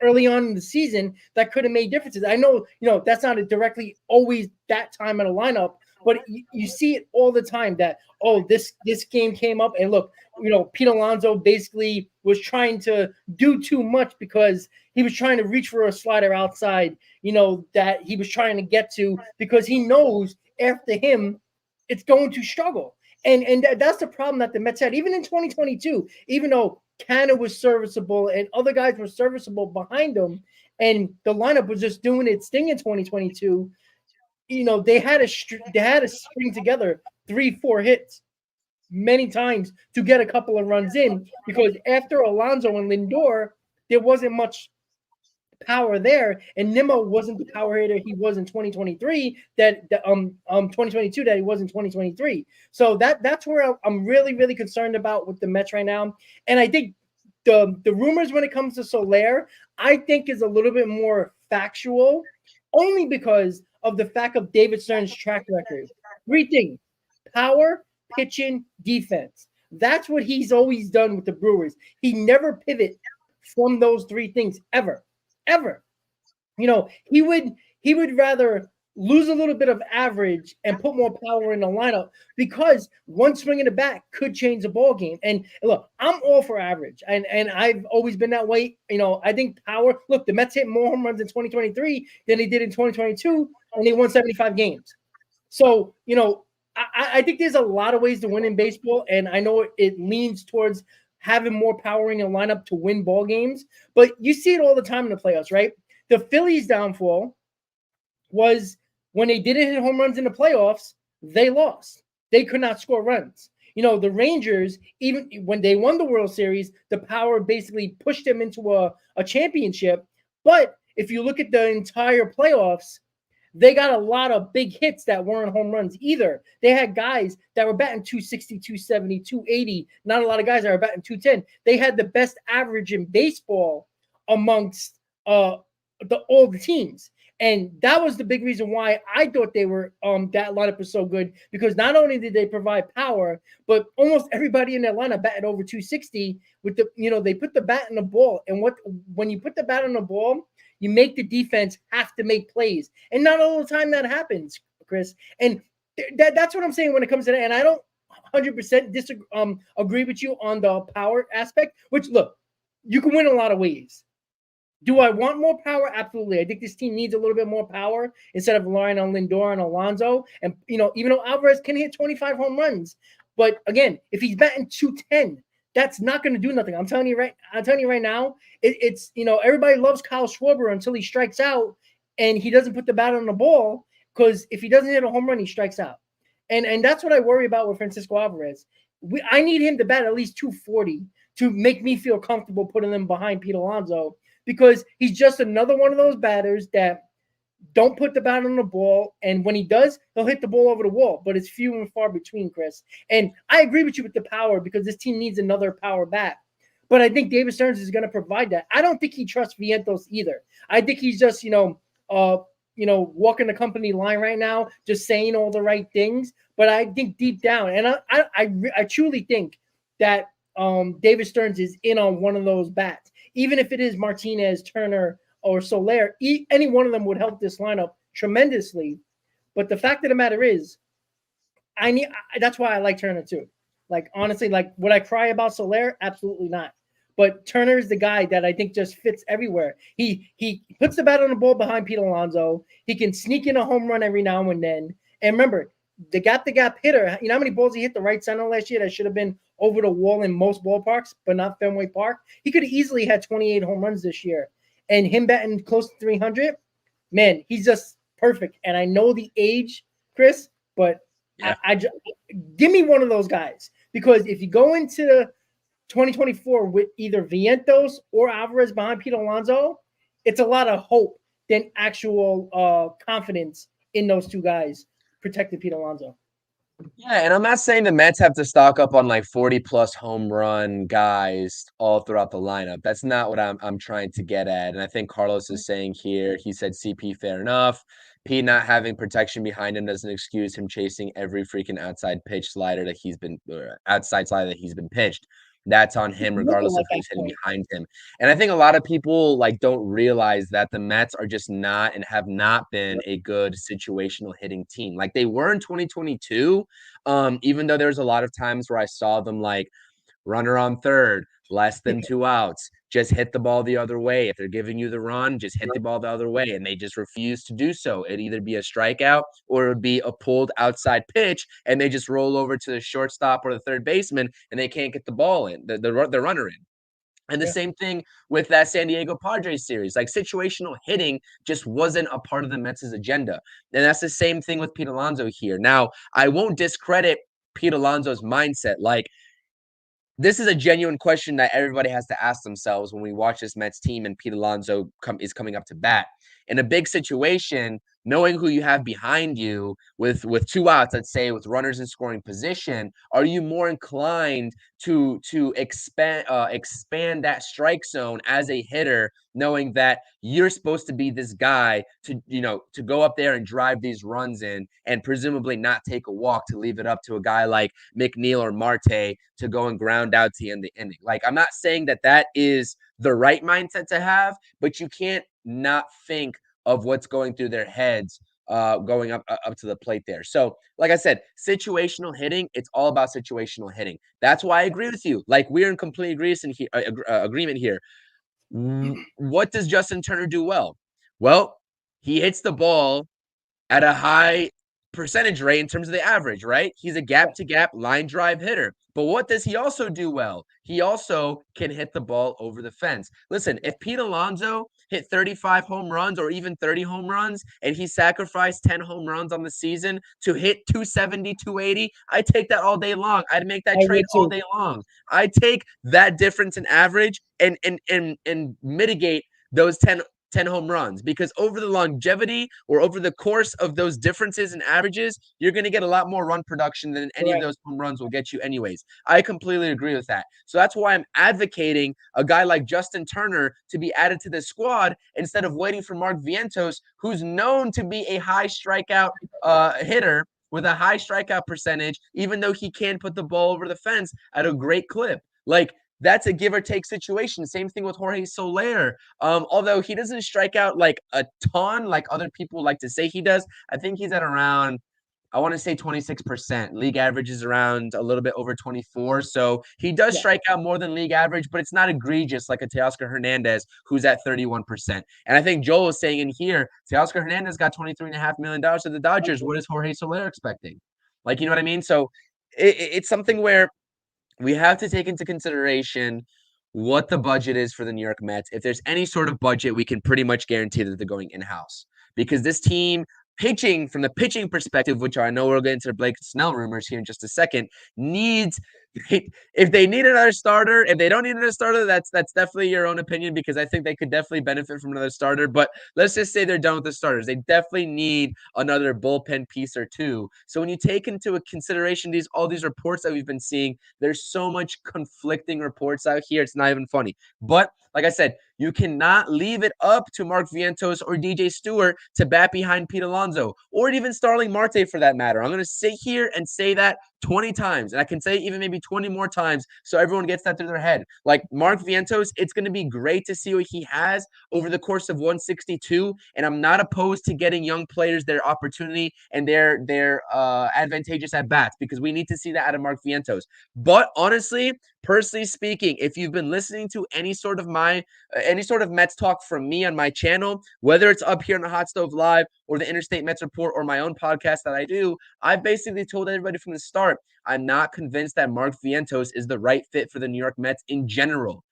early on in the season that could have made differences? I know, that's not directly always that time in a lineup, but you see it all the time that, this game came up and look, Pete Alonso basically was trying to do too much because he was trying to reach for a slider outside, that he was trying to get to because he knows after him, it's going to struggle. And that's the problem that the Mets had, even in 2022, even though Canna was serviceable and other guys were serviceable behind him, and the lineup was just doing its thing in 2022. They had to string together 3-4 hits many times to get a couple of runs in, because after Alonso and Lindor, there wasn't much power there, and Nimmo wasn't the power hitter he was in 2023 2022 that he was in 2023. So that's where I'm really, really concerned about with the Mets right now. And I think the rumors when it comes to Soler, I think is a little bit more factual, only because of the fact of David Stern's track record. 3 things: power, pitching, defense. That's what he's always done with the Brewers. He never pivot from those 3 things ever. He would rather lose a little bit of average and put more power in the lineup, because one swing in the bat could change the ball game. And look, I'm all for average, and I've always been that way. I think power. Look, the Mets hit more home runs in 2023 than they did in 2022, and they won 75 games. So I think there's a lot of ways to win in baseball, and I know it leans towards having more power in your lineup to win ball games, but you see it all the time in the playoffs, right? The Phillies' downfall was when they didn't hit home runs in the playoffs, they lost. They could not score runs. The Rangers, even when they won the World Series, the power basically pushed them into a championship. But if you look at the entire playoffs, they got a lot of big hits that weren't home runs either. They had guys that were batting 260, 270, 280. Not a lot of guys that were batting 210. They had the best average in baseball amongst all the teams. And that was the big reason why I thought they were that lineup was so good, because not only did they provide power, but almost everybody in their lineup batted over 260 with they put the bat in the ball. And when you put the bat on the ball, you make the defense have to make plays. And not all the time that happens, Chris. And that's what I'm saying when it comes to that. And I don't 100% agree with you on the power aspect, which, look, you can win a lot of ways. Do I want more power? Absolutely. I think this team needs a little bit more power instead of relying on Lindor and Alonso. And, even though Alvarez can hit 25 home runs, but again, if he's batting 210, that's not going to do nothing. I'm telling you right now, it's everybody loves Kyle Schwarber until he strikes out and he doesn't put the bat on the ball, because if he doesn't hit a home run, he strikes out. And that's what I worry about with Francisco Alvarez. I need him to bat at least 240 to make me feel comfortable putting him behind Pete Alonso, because he's just another one of those batters that don't put the bat on the ball, and when he does, he'll hit the ball over the wall. But it's few and far between, Chris. And I agree with you with the power because this team needs another power bat. But I think David Stearns is going to provide that. I don't think he trusts Vientos either. I think he's just walking the company line right now, just saying all the right things. But I think deep down, and I truly think that David Stearns is in on one of those bats, even if it is Martinez, Turner, or Soler. Any one of them would help this lineup tremendously. But the fact of the matter is, that's why I like Turner too. Like, honestly, like, would I cry about Soler? Absolutely not. But Turner is the guy that I think just fits everywhere. He puts the bat on the ball behind Pete Alonso. He can sneak in a home run every now and then. And remember, the gap hitter, you know how many balls he hit the right center last year that should have been over the wall in most ballparks, but not Fenway Park? He could have easily had 28 home runs this year. And him batting close to 300, man, he's just perfect. And I know the age, Chris, but yeah. I give me one of those guys. Because if you go into 2024 with either Vientos or Alvarez behind Pete Alonso, it's a lot of hope than actual confidence in those two guys protecting Pete Alonso. Yeah, and I'm not saying the Mets have to stock up on like 40-plus home run guys all throughout the lineup. That's not what I'm trying to get at. And I think Carlos is saying here, he said CP, fair enough. Pete not having protection behind him doesn't excuse him chasing every freaking outside slider that he's been pitched. That's on him, regardless of who's hitting behind him. And I think a lot of people don't realize that the Mets are just not and have not been a good situational hitting team. Like they were in 2022, even though there's a lot of times where I saw them runner on third, less than 2 outs, just hit the ball the other way. If they're giving you the run, just hit the ball the other way. And they just refuse to do so. It'd either be a strikeout or it would be a pulled outside pitch, and they just roll over to the shortstop or the third baseman, and they can't get the ball in, the runner in. And the same thing with that San Diego Padres series. Situational hitting just wasn't a part of the Mets' agenda. And that's the same thing with Pete Alonso here. Now, I won't discredit Pete Alonso's mindset. This is a genuine question that everybody has to ask themselves when we watch this Mets team and Pete Alonso is coming up to bat. In a big situation, knowing who you have behind you with 2 outs, let's say, with runners in scoring position, are you more inclined to expand that strike zone as a hitter, knowing that you're supposed to be this guy to go up there and drive these runs in and presumably not take a walk to leave it up to a guy like McNeil or Marte to go and ground out to end the inning? I'm not saying that is the right mindset to have, but you can't not think of what's going through their heads going up to the plate there. So, like I said, situational hitting, it's all about situational hitting. That's why I agree with you. We're in complete agreement here. What does Justin Turner do well? Well, he hits the ball at a high percentage rate in terms of the average, right? He's a gap-to-gap line drive hitter. But what does he also do well? He also can hit the ball over the fence. Listen, if Pete Alonso hit 35 home runs or even 30 home runs and he sacrificed 10 home runs on the season to hit 270, 280, I'd take that all day long. I'd make that trade all day long. I'd take that difference in average and mitigate those 10 home runs, because over the longevity or over the course of those differences in averages, you're going to get a lot more run production than any of those home runs will get you anyways. I completely agree with that. So that's why I'm advocating a guy like Justin Turner to be added to this squad instead of waiting for Mark Vientos, who's known to be a high strikeout hitter with a high strikeout percentage, even though he can put the ball over the fence at a great clip. That's a give or take situation. Same thing with Jorge Soler. Although he doesn't strike out a ton like other people like to say he does, I think he's at around, I want to say 26%. League average is around a little bit over 24. So he does strike out more than league average, but it's not egregious like a Teoscar Hernandez, who's at 31%. And I think Joel is saying in here, Teoscar Hernandez got $23.5 million to the Dodgers. What is Jorge Soler expecting? You know what I mean? So it's something where we have to take into consideration what the budget is for the New York Mets. If there's any sort of budget, we can pretty much guarantee that they're going in-house, because this team, from the pitching perspective, which I know we'll get into the Blake Snell rumors here in just a second, needs if they need another starter, if they don't need another starter, that's definitely your own opinion, because I think they could definitely benefit from another starter. But let's just say they're done with the starters. They definitely need another bullpen piece or two. So when you take into consideration all these reports that we've been seeing, there's so much conflicting reports out here. It's not even funny. But like I said, you cannot leave it up to Mark Vientos or DJ Stewart to bat behind Pete Alonso, or even Starling Marte for that matter. I'm going to sit here and say that 20 times, and I can say even maybe 20 more times so everyone gets that through their head. Like Mark Vientos, it's going to be great to see what he has over the course of 162, and I'm not opposed to getting young players their opportunity and their advantageous at bats, because we need to see that out of Mark Vientos. But honestly, personally speaking, if you've been listening to any sort of Mets talk from me on my channel, whether it's up here on the Hot Stove Live or the Interstate Mets Report or my own podcast that I do, I've basically told everybody from the start, I'm not convinced that Mark Vientos is the right fit for the New York Mets in general.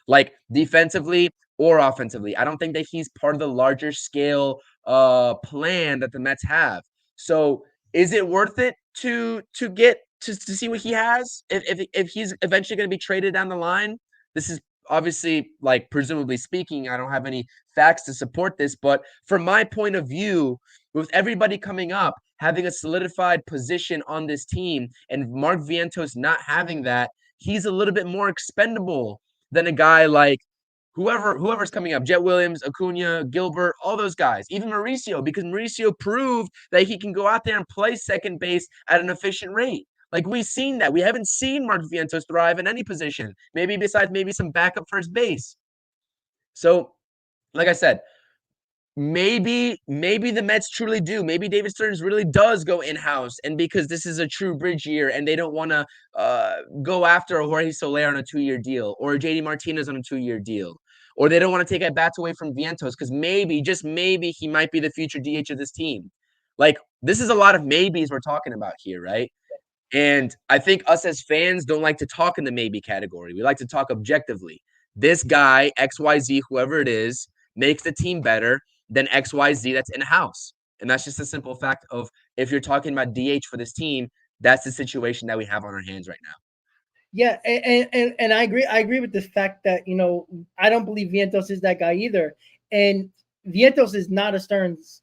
Like defensively or offensively. I don't think that he's part of the larger scale plan that the Mets have. So is it worth it to get to see what he has if he's eventually going to be traded down the line? This is obviously, like, presumably speaking, I don't have any facts to support this, but from my point of view, with everybody coming up, having a solidified position on this team, and Mark Vientos not having that, he's a little bit more expendable than a guy like whoever's coming up, Jet Williams, Acuna, Gilbert, all those guys, even Mauricio, because Mauricio proved that he can go out there and play second base at an efficient rate. Like, we've seen that. We haven't seen Mark Vientos thrive in any position, maybe besides maybe some backup first base. So, like I said, maybe the Mets truly do. Maybe David Stearns really does go in-house, and because this is a true bridge year and they don't want to go after a Jorge Soler on a 2-year deal, or JD Martinez on a 2-year deal, or they don't want to take at bats away from Vientos because maybe, just maybe, he might be the future DH of this team. Like, this is a lot of maybes we're talking about here, right? And I think us as fans don't like to talk in the maybe category. We like to talk objectively. This guy, XYZ, whoever it is, makes the team better than XYZ that's in-house. And that's just a simple fact of, if you're talking about DH for this team, that's the situation that we have on our hands right now. Yeah, and I agree. I agree with the fact that, I don't believe Vientos is that guy either. And Vientos is not a Stearns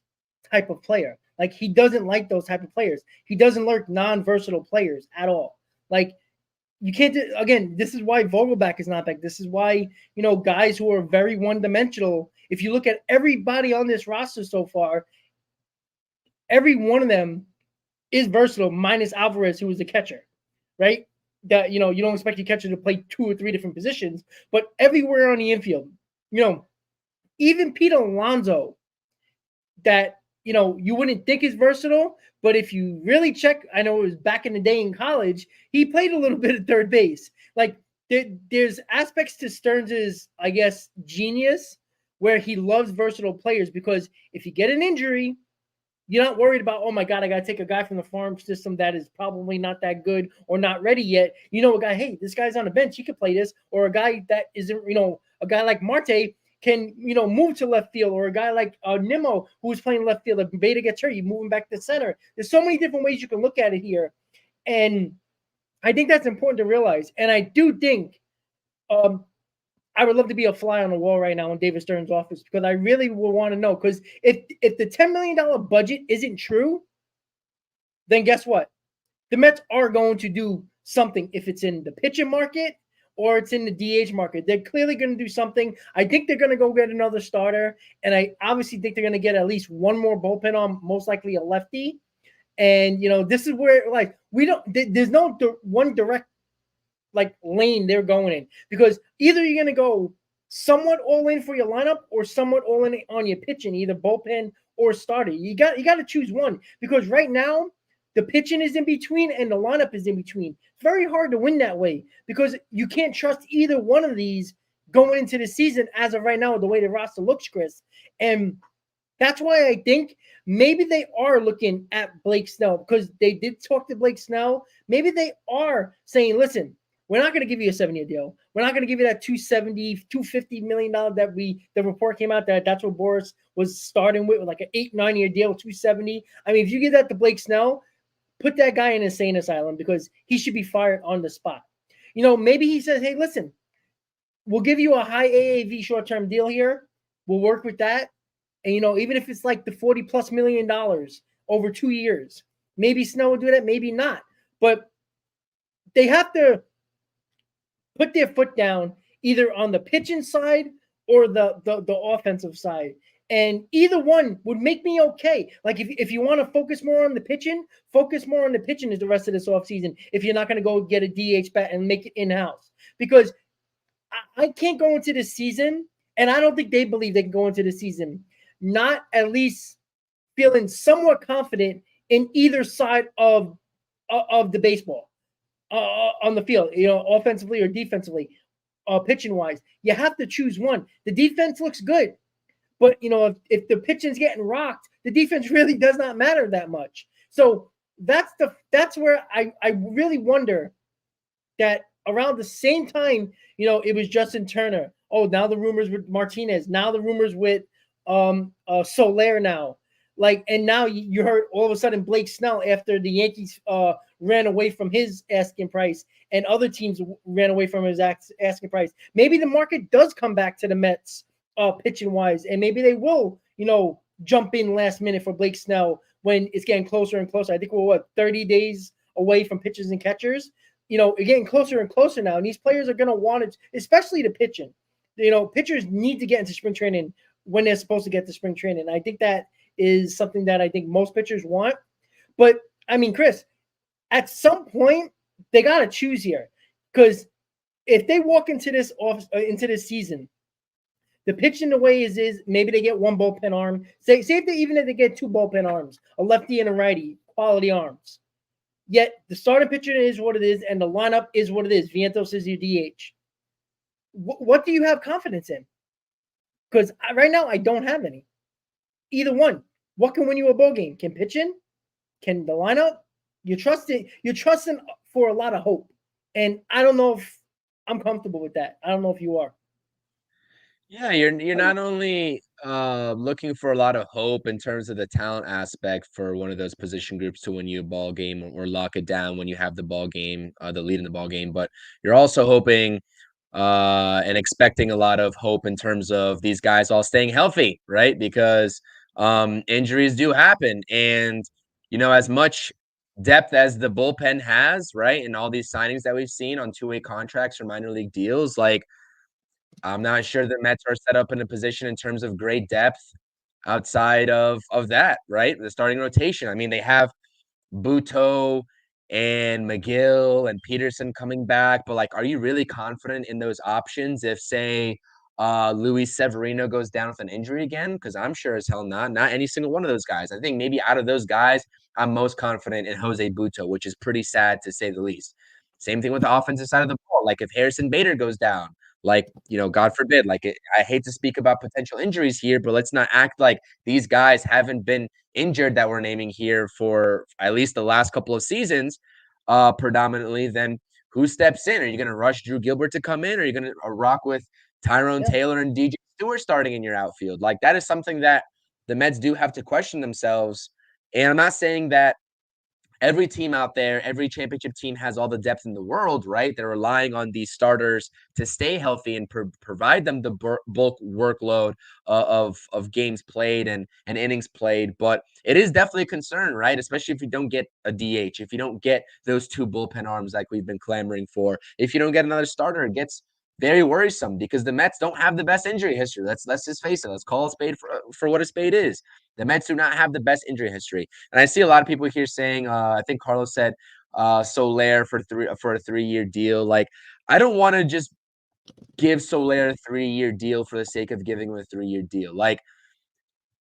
type of player. Like, he doesn't like those type of players. He doesn't like non-versatile players at all. Like, you can't do, again, this is why Vogelback is not back. This is why, guys who are very one-dimensional, if you look at everybody on this roster so far, every one of them is versatile, minus Alvarez, who is the catcher, right? That, you don't expect your catcher to play 2 or 3 different positions, but everywhere on the infield, even Pete Alonso, that, you wouldn't think is versatile, but if you really check, I know it was back in the day in college, he played a little bit of third base. Like, there's aspects to Stearns's, I guess, genius, where he loves versatile players, because if you get an injury, you're not worried about, oh my God, I got to take a guy from the farm system that is probably not that good or not ready yet. A guy, hey, this guy's on the bench, he could play this. Or a guy that isn't, a guy like Marte can, move to left field, or a guy like Nimmo, who's playing left field. If Beta gets hurt, you move him back to center. There's so many different ways you can look at it here. And I think that's important to realize. And I do think I would love to be a fly on the wall right now in David Stearns' office, because I really would want to know. Because if the $10 million budget isn't true, then guess what? The Mets are going to do something. If it's in the pitching market or it's in the DH market, they're clearly going to do something. I think they're going to go get another starter, and I obviously think they're going to get at least one more bullpen on, most likely a lefty. And this is where, like, there's no one direct, like, lane they're going in, because either you're going to go somewhat all in for your lineup or somewhat all in on your pitching, either bullpen or starter. You got to choose one, because right now the pitching is in between and the lineup is in between. It's very hard to win that way, because you can't trust either one of these going into the season as of right now, the way the roster looks, Chris. And that's why I think maybe they are looking at Blake Snell, because they did talk to Blake Snell. Maybe they are saying, listen, we're not going to give you a 7-year deal. We're not going to give you that $250 million that the report came out that's what Boris was starting with, like an 8-9 year deal, 270. I mean, if you give that to Blake Snell, put that guy in an insane asylum because he should be fired on the spot. You know, maybe he says, hey, listen, we'll give you a high AAV short term deal here. We'll work with that. And, you know, even if it's like the $40+ million over 2 years, maybe Snell will do that, maybe not. But they have to put their foot down either on the pitching side or the offensive side. And either one would make me okay. Like if you want to focus more on the pitching, focus more on the pitching as the rest of this offseason if you're not going to go get a DH bat and make it in-house. Because I can't go into the season, and I don't think they believe they can go into the season, not at least feeling somewhat confident in either side of the baseball on the field, you know, offensively or defensively, pitching wise. You have to choose one. The defense looks good, but you know, if the pitching's getting rocked, the defense really does not matter that much. So that's where I really wonder that around the same time, you know, it was Justin Turner. Oh, now the rumors with Martinez. Now the rumors with Soler now. Like, and now you heard all of a sudden Blake Snell after the Yankees ran away from his asking price and other teams ran away from his asking price. Maybe the market does come back to the Mets pitching wise, and maybe they will, you know, jump in last minute for Blake Snell when it's getting closer and closer. I think we're 30 days away from pitchers and catchers. You know, we're getting closer and closer now, and these players are going to want it, especially the pitching. You know, pitchers need to get into spring training when they're supposed to get to spring training. I think that is something that I think most pitchers want. But I mean, Chris, at some point they got to choose here, because if they walk into this season, the pitching the way is maybe they get one bullpen arm. Say if they get two bullpen arms, a lefty and a righty, quality arms. Yet the starting pitcher is what it is, and the lineup is what it is. Vientos is your DH. What do you have confidence in? Because right now I don't have any. Either one. What can win you a ball game? Can pitching? Can the lineup? You're trusting for a lot of hope. And I don't know if I'm comfortable with that. I don't know if you are. Yeah, you're not only looking for a lot of hope in terms of the talent aspect for one of those position groups to win you a ball game or lock it down when you have the ball game, the lead in the ball game, but you're also hoping and expecting a lot of hope in terms of these guys all staying healthy, right? Because injuries do happen, and you know, as much depth as the bullpen has, right, and all these signings that we've seen on two-way contracts or minor league deals, like, I'm not sure the Mets are set up in a position in terms of great depth outside of that, right? The starting rotation. I mean, they have Buto and McGill and Peterson coming back, but like, are you really confident in those options if, say, Luis Severino goes down with an injury again? Because I'm sure as hell not any single one of those guys. I think maybe out of those guys, I'm most confident in Jose Buto, which is pretty sad to say the least. Same thing with the offensive side of the ball. Like if Harrison Bader goes down, like, you know, God forbid, like I hate to speak about potential injuries here, but let's not act like these guys haven't been injured that we're naming here for at least the last couple of seasons, predominantly. Then who steps in? Are you going to rush Drew Gilbert to come in? Or are you going to rock with Tyrone Taylor and DJ Stewart starting in your outfield? Like, that is something that the Mets do have to question themselves. And I'm not saying that every team out there, every championship team has all the depth in the world, right? They're relying on these starters to stay healthy and provide them the bulk workload of games played and innings played. But it is definitely a concern, right? Especially if you don't get a DH, if you don't get those two bullpen arms like we've been clamoring for, if you don't get another starter, it gets very worrisome because the Mets don't have the best injury history. Let's just face it. Let's call a spade for what a spade is. The Mets do not have the best injury history. And I see a lot of people here saying, I think Carlos said Soler for a 3-year deal. Like, I don't want to just give Soler a 3-year deal for the sake of giving him a 3-year deal. Like,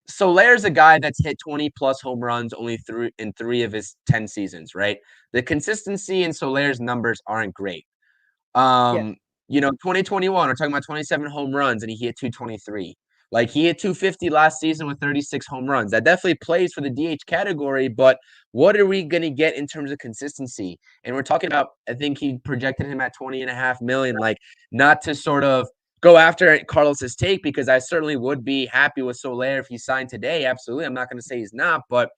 Soler's a guy that's hit 20 plus home runs only in 3 of his 10 seasons, right? The consistency in Soler's numbers aren't great. You know, 2021, we're talking about 27 home runs and he hit 223. Like, he hit 250 last season with 36 home runs. That definitely plays for the DH category, but what are we going to get in terms of consistency? And we're talking about, I think he projected him at 20.5 million. Like, not to sort of go after Carlos's take, because I certainly would be happy with Soler if he signed today. Absolutely. I'm not going to say he's not, but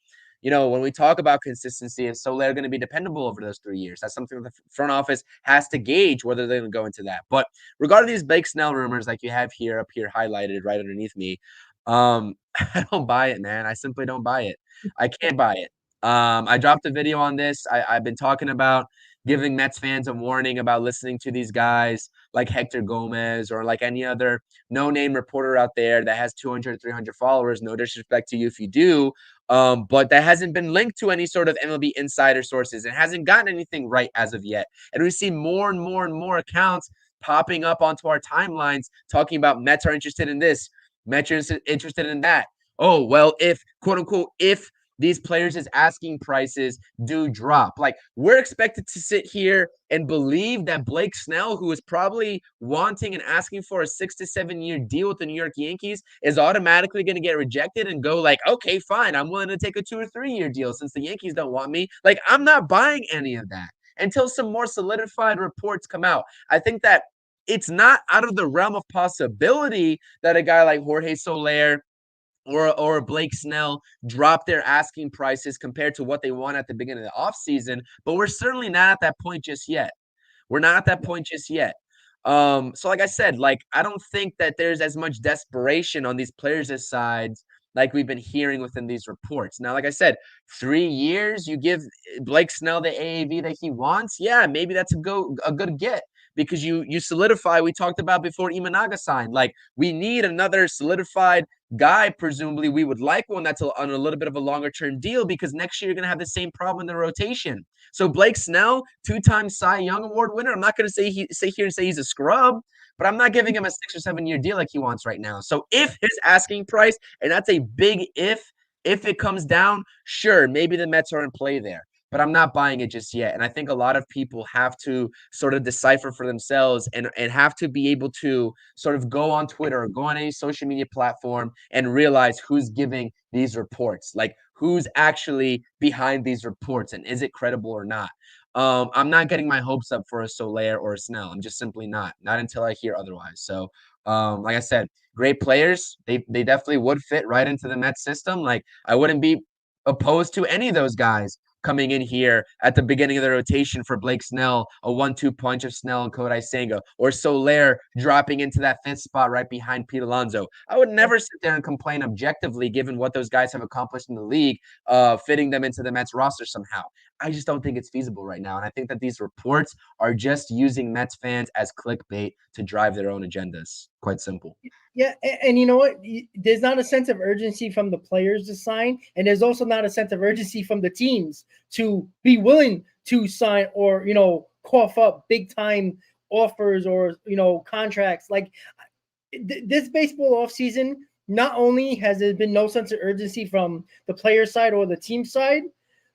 when we talk about consistency, is Soler going to be dependable over those 3 years? That's something that the front office has to gauge whether they're going to go into that. But regarding these Blake Snell rumors, like you have here up here highlighted right underneath me, I don't buy it, man. I simply don't buy it. I can't buy it. I dropped a video on this. I've been talking about giving Mets fans a warning about listening to these guys like Hector Gomez or like any other no-name reporter out there that has 200, 300 followers. No disrespect to you if you do, but that hasn't been linked to any sort of MLB insider sources. It hasn't gotten anything right as of yet. And we see more and more and more accounts popping up onto our timelines talking about Mets are interested in this, Mets are interested in that. Oh, well, if, quote unquote, if these players' asking prices do drop. Like, we're expected to sit here and believe that Blake Snell, who is probably wanting and asking for a 6 to 7 year deal with the New York Yankees, is automatically going to get rejected and go like, okay, fine, I'm willing to take a 2 or 3 year deal since the Yankees don't want me. Like, I'm not buying any of that until some more solidified reports come out. I think that it's not out of the realm of possibility that a guy like Jorge Soler or Blake Snell drop their asking prices compared to what they want at the beginning of the offseason, but we're certainly not at that point just yet. We're not at that point just yet. So like I said, like I don't think that there's as much desperation on these players' sides like we've been hearing within these reports. Now, like I said, 3 years, you give Blake Snell the AAV that he wants. Yeah, maybe that's a good get because you solidify. We talked about before Imanaga signed. Like we need another solidified guy. Presumably, we would like one that's on a little bit of a longer term deal because next year you're going to have the same problem in the rotation. So Blake Snell, 2-time Cy Young Award winner. I'm not going to sit here and say he's a scrub, but I'm not giving him a 6 or 7 year deal like he wants right now. So if his asking price, and that's a big if it comes down, sure, maybe the Mets are in play there. But I'm not buying it just yet. And I think a lot of people have to sort of decipher for themselves and have to be able to sort of go on Twitter or go on any social media platform and realize who's giving these reports, like who's actually behind these reports and is it credible or not. I'm not getting my hopes up for a Soler or a Snell. I'm just simply not until I hear otherwise. So, like I said, great players. They definitely would fit right into the Mets system. Like I wouldn't be opposed to any of those guys coming in here at the beginning of the rotation for Blake Snell, a 1-2 punch of Snell and Kodai Senga, or Soler dropping into that 5th spot right behind Pete Alonso. I would never sit there and complain objectively given what those guys have accomplished in the league, fitting them into the Mets roster somehow. I just don't think it's feasible right now. And I think that these reports are just using Mets fans as clickbait to drive their own agendas. Quite simple. Yeah, and you know what? There's not a sense of urgency from the players to sign, and there's also not a sense of urgency from the teams to be willing to sign or, cough up big time offers or, contracts. Like this baseball offseason, not only has there been no sense of urgency from the player side or the team side,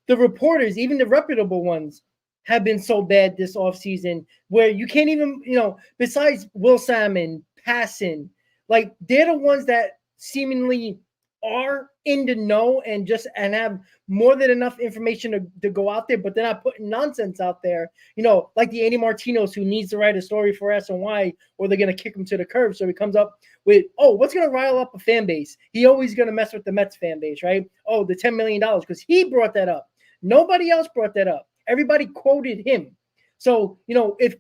the reporters, even the reputable ones, have been so bad this offseason where you can't even, besides Will Salmon, Passan, like they're the ones that seemingly are in the know and have more than enough information to go out there, but they're not putting nonsense out there, like the Andy Martinos who needs to write a story for SNY or they're going to kick him to the curb. So he comes up with, what's going to rile up a fan base? He always going to mess with the Mets fan base, right? Oh, the $10 million, because he brought that up. Nobody else brought that up. Everybody quoted him. So, if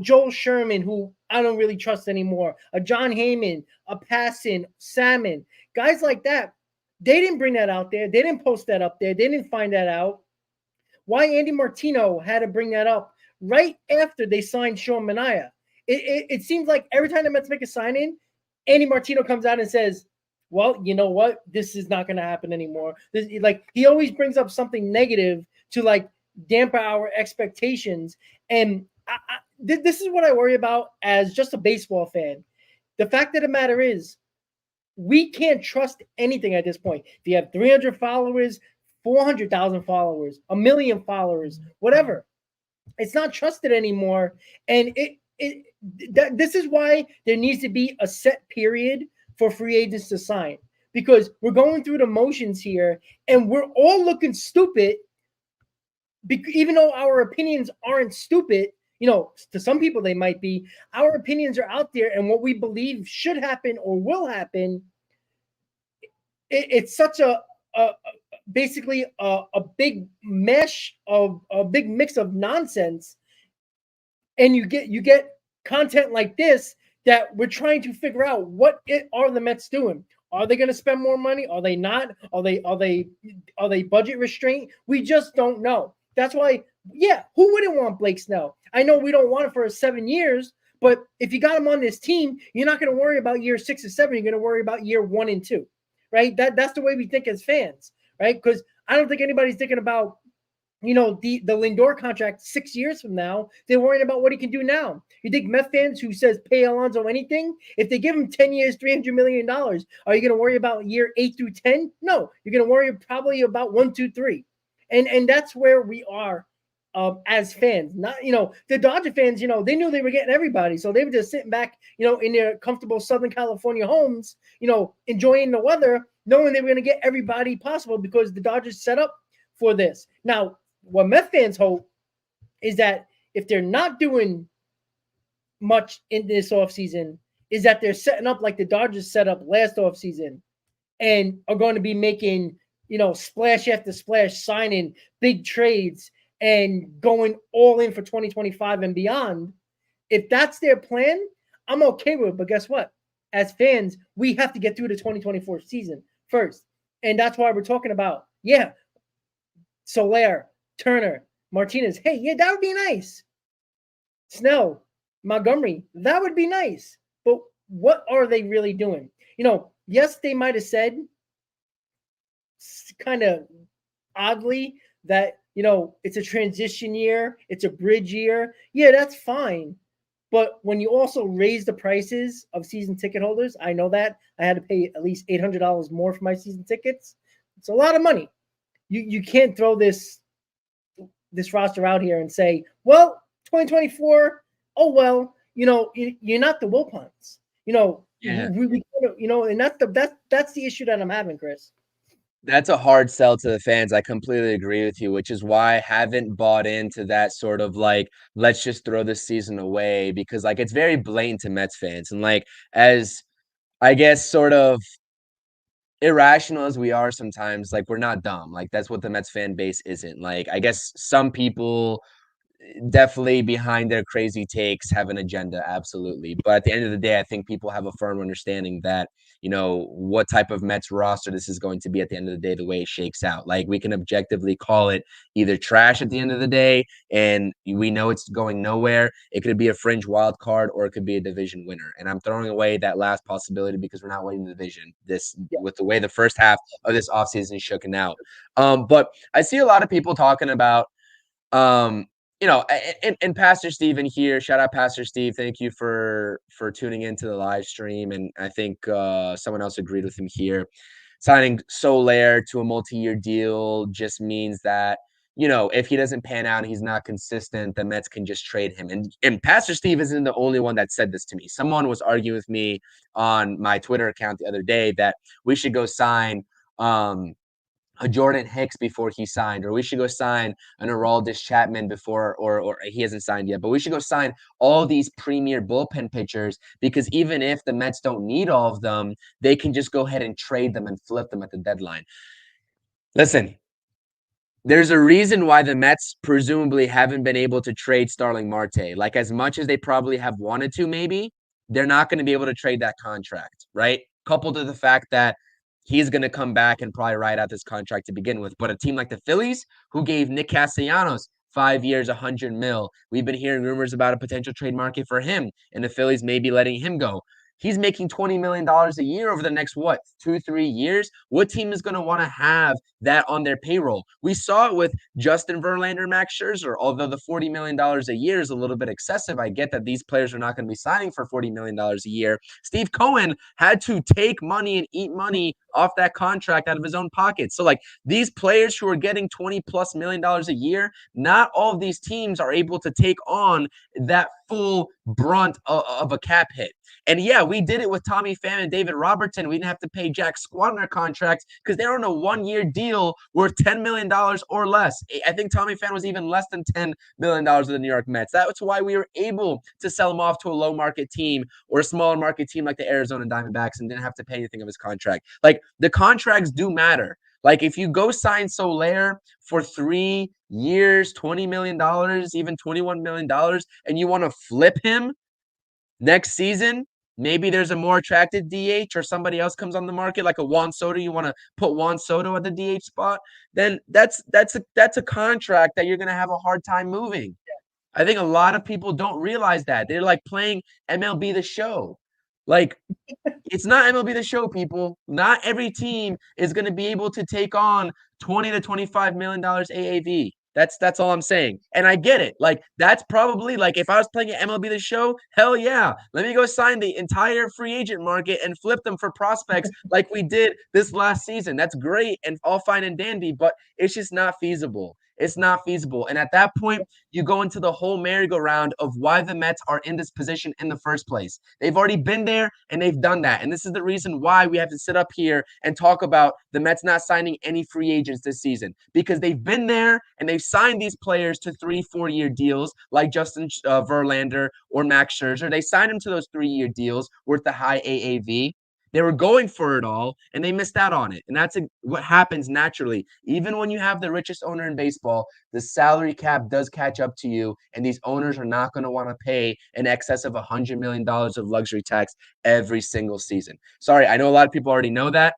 Joel Sherman, who I don't really trust anymore, a John Heyman, a Passan, Salmon, guys like that, they didn't bring that out there. They didn't post that up there. They didn't find that out. Why Andy Martino had to bring that up right after they signed Sean Manaea. It seems like every time the Mets make a sign-in, Andy Martino comes out and says, well, you know what? This is not going to happen anymore. He always brings up something negative to dampen our expectations. And this is what I worry about as just a baseball fan. The fact of the matter is, we can't trust anything at this point. If you have 300 followers, 400,000 followers, 1 million followers, whatever, it's not trusted anymore. And this is why there needs to be a set period for free agents to sign, because we're going through the motions here and we're all looking stupid, even though our opinions aren't stupid. To some people they might be. Our opinions are out there, and what we believe should happen or will happen. It's such a basically a big big mix of nonsense, and you get content like this that we're trying to figure out are the Mets doing. Are they going to spend more money? Are they not? Are they budget restraint? We just don't know. That's why, yeah, who wouldn't want Blake Snell? I know we don't want it for 7 years, but if you got him on this team, you're not going to worry about year 6 or 7. You're going to worry about year 1 and 2, right? That's the way we think as fans, right? Because I don't think anybody's thinking about the Lindor contract 6 years from now. They're worrying about what he can do now. You think Met fans who says pay Alonso anything, if they give him 10 years, $300 million, are you going to worry about year 8 through 10? No, you're going to worry probably about 1, 2, 3. And that's where we are as fans. Not, the Dodger fans, they knew they were getting everybody. So they were just sitting back, in their comfortable Southern California homes, enjoying the weather, knowing they were going to get everybody possible because the Dodgers set up for this. Now, what Met fans hope is that if they're not doing much in this offseason, is that they're setting up like the Dodgers set up last offseason and are going to be making, splash after splash, signing big trades and going all in for 2025 and beyond. If that's their plan, I'm okay with it. But guess what? As fans, we have to get through the 2024 season first. And that's why we're talking about, Soler, Turner, Martinez. Hey, yeah, that would be nice. Snell, Montgomery, that would be nice. But what are they really doing? Yes, they might have said kind of oddly that, it's a transition year, it's a bridge year. Yeah, that's fine. But when you also raise the prices of season ticket holders, I know that I had to pay at least $800 more for my season tickets. It's a lot of money. You can't throw this roster out here and say, well, 2024, oh well, you're not the Wilpons. And that's the issue that I'm having, Chris. That's a hard sell to the fans. I completely agree with you, which is why I haven't bought into that sort of let's just throw this season away, because it's very blatant to Mets fans. And as I guess sort of irrational as we are sometimes, we're not dumb. That's what the Mets fan base isn't. I guess some people definitely behind their crazy takes have an agenda, absolutely. But at the end of the day, I think people have a firm understanding that, what type of Mets roster this is going to be at the end of the day, the way it shakes out. We can objectively call it either trash at the end of the day, and we know it's going nowhere. It could be a fringe wild card, or it could be a division winner. And I'm throwing away that last possibility because we're not winning the division with the way the first half of this offseason is shooken out. But I see a lot of people talking about, and Pastor Steven here, shout out Pastor Steve. Thank you for tuning into the live stream. And I think someone else agreed with him here. Signing Soler to a multi-year deal just means that, if he doesn't pan out and he's not consistent, the Mets can just trade him. And Pastor Steve isn't the only one that said this to me. Someone was arguing with me on my Twitter account the other day that we should go sign a Jordan Hicks before he signed, or we should go sign an Aroldis Chapman before, or he hasn't signed yet, but we should go sign all these premier bullpen pitchers, because even if the Mets don't need all of them, they can just go ahead and trade them and flip them at the deadline. Listen, there's a reason why the Mets presumably haven't been able to trade Starling Marte. As much as they probably have wanted to, maybe, they're not going to be able to trade that contract, right? Coupled to the fact that he's going to come back and probably ride out this contract to begin with. But a team like the Phillies, who gave Nick Castellanos 5 years, $100 million, we've been hearing rumors about a potential trade market for him, and the Phillies may be letting him go. He's making $20 million a year over the next, 2-3 years? What team is going to want to have that on their payroll? We saw it with Justin Verlander, Max Scherzer. Although the $40 million a year is a little bit excessive, I get that these players are not going to be signing for $40 million a year. Steve Cohen had to take money and eat money off that contract out of his own pocket. So these players who are getting $20+ million a year, not all of these teams are able to take on that full brunt of a cap hit. And yeah, we did it with Tommy Pham and David Robertson. We didn't have to pay Jack Squadron contracts because they're on a 1-year deal worth $10 million or less. I think Tommy Pham was even less than $10 million of the New York Mets. That's why we were able to sell him off to a low market team or a smaller market team like the Arizona Diamondbacks and didn't have to pay anything of his contract. The contracts do matter. Like if you go sign Soler for 3 years, $20 million, even $21 million, and you want to flip him next season, maybe there's a more attractive DH or somebody else comes on the market, like a Juan Soto. You want to put Juan Soto at the DH spot, then that's a contract that you're gonna have a hard time moving. I think a lot of people don't realize that. They're like playing MLB The Show. Like, it's not MLB The Show, people. Not every team is going to be able to take on $20 to $25 million AAV. That's all I'm saying. And I get it. Like, that's probably like if I was playing at MLB The Show, hell yeah. Let me go sign the entire free agent market and flip them for prospects like we did this last season. That's great and all fine and dandy, but it's just not feasible. It's not feasible. And at that point, you go into the whole merry-go-round of why the Mets are in this position in the first place. They've already been there and they've done that. And this is the reason why we have to sit up here and talk about the Mets not signing any free agents this season, because they've been there and they've signed these players to 3-4 year deals like Justin Verlander or Max Scherzer. They signed them to those 3-year deals worth the high AAV. They were going for it all, and they missed out on it. And that's what happens naturally. Even when you have the richest owner in baseball, the salary cap does catch up to you, and these owners are not going to want to pay in excess of $100 million of luxury tax every single season. Sorry, I know a lot of people already know that,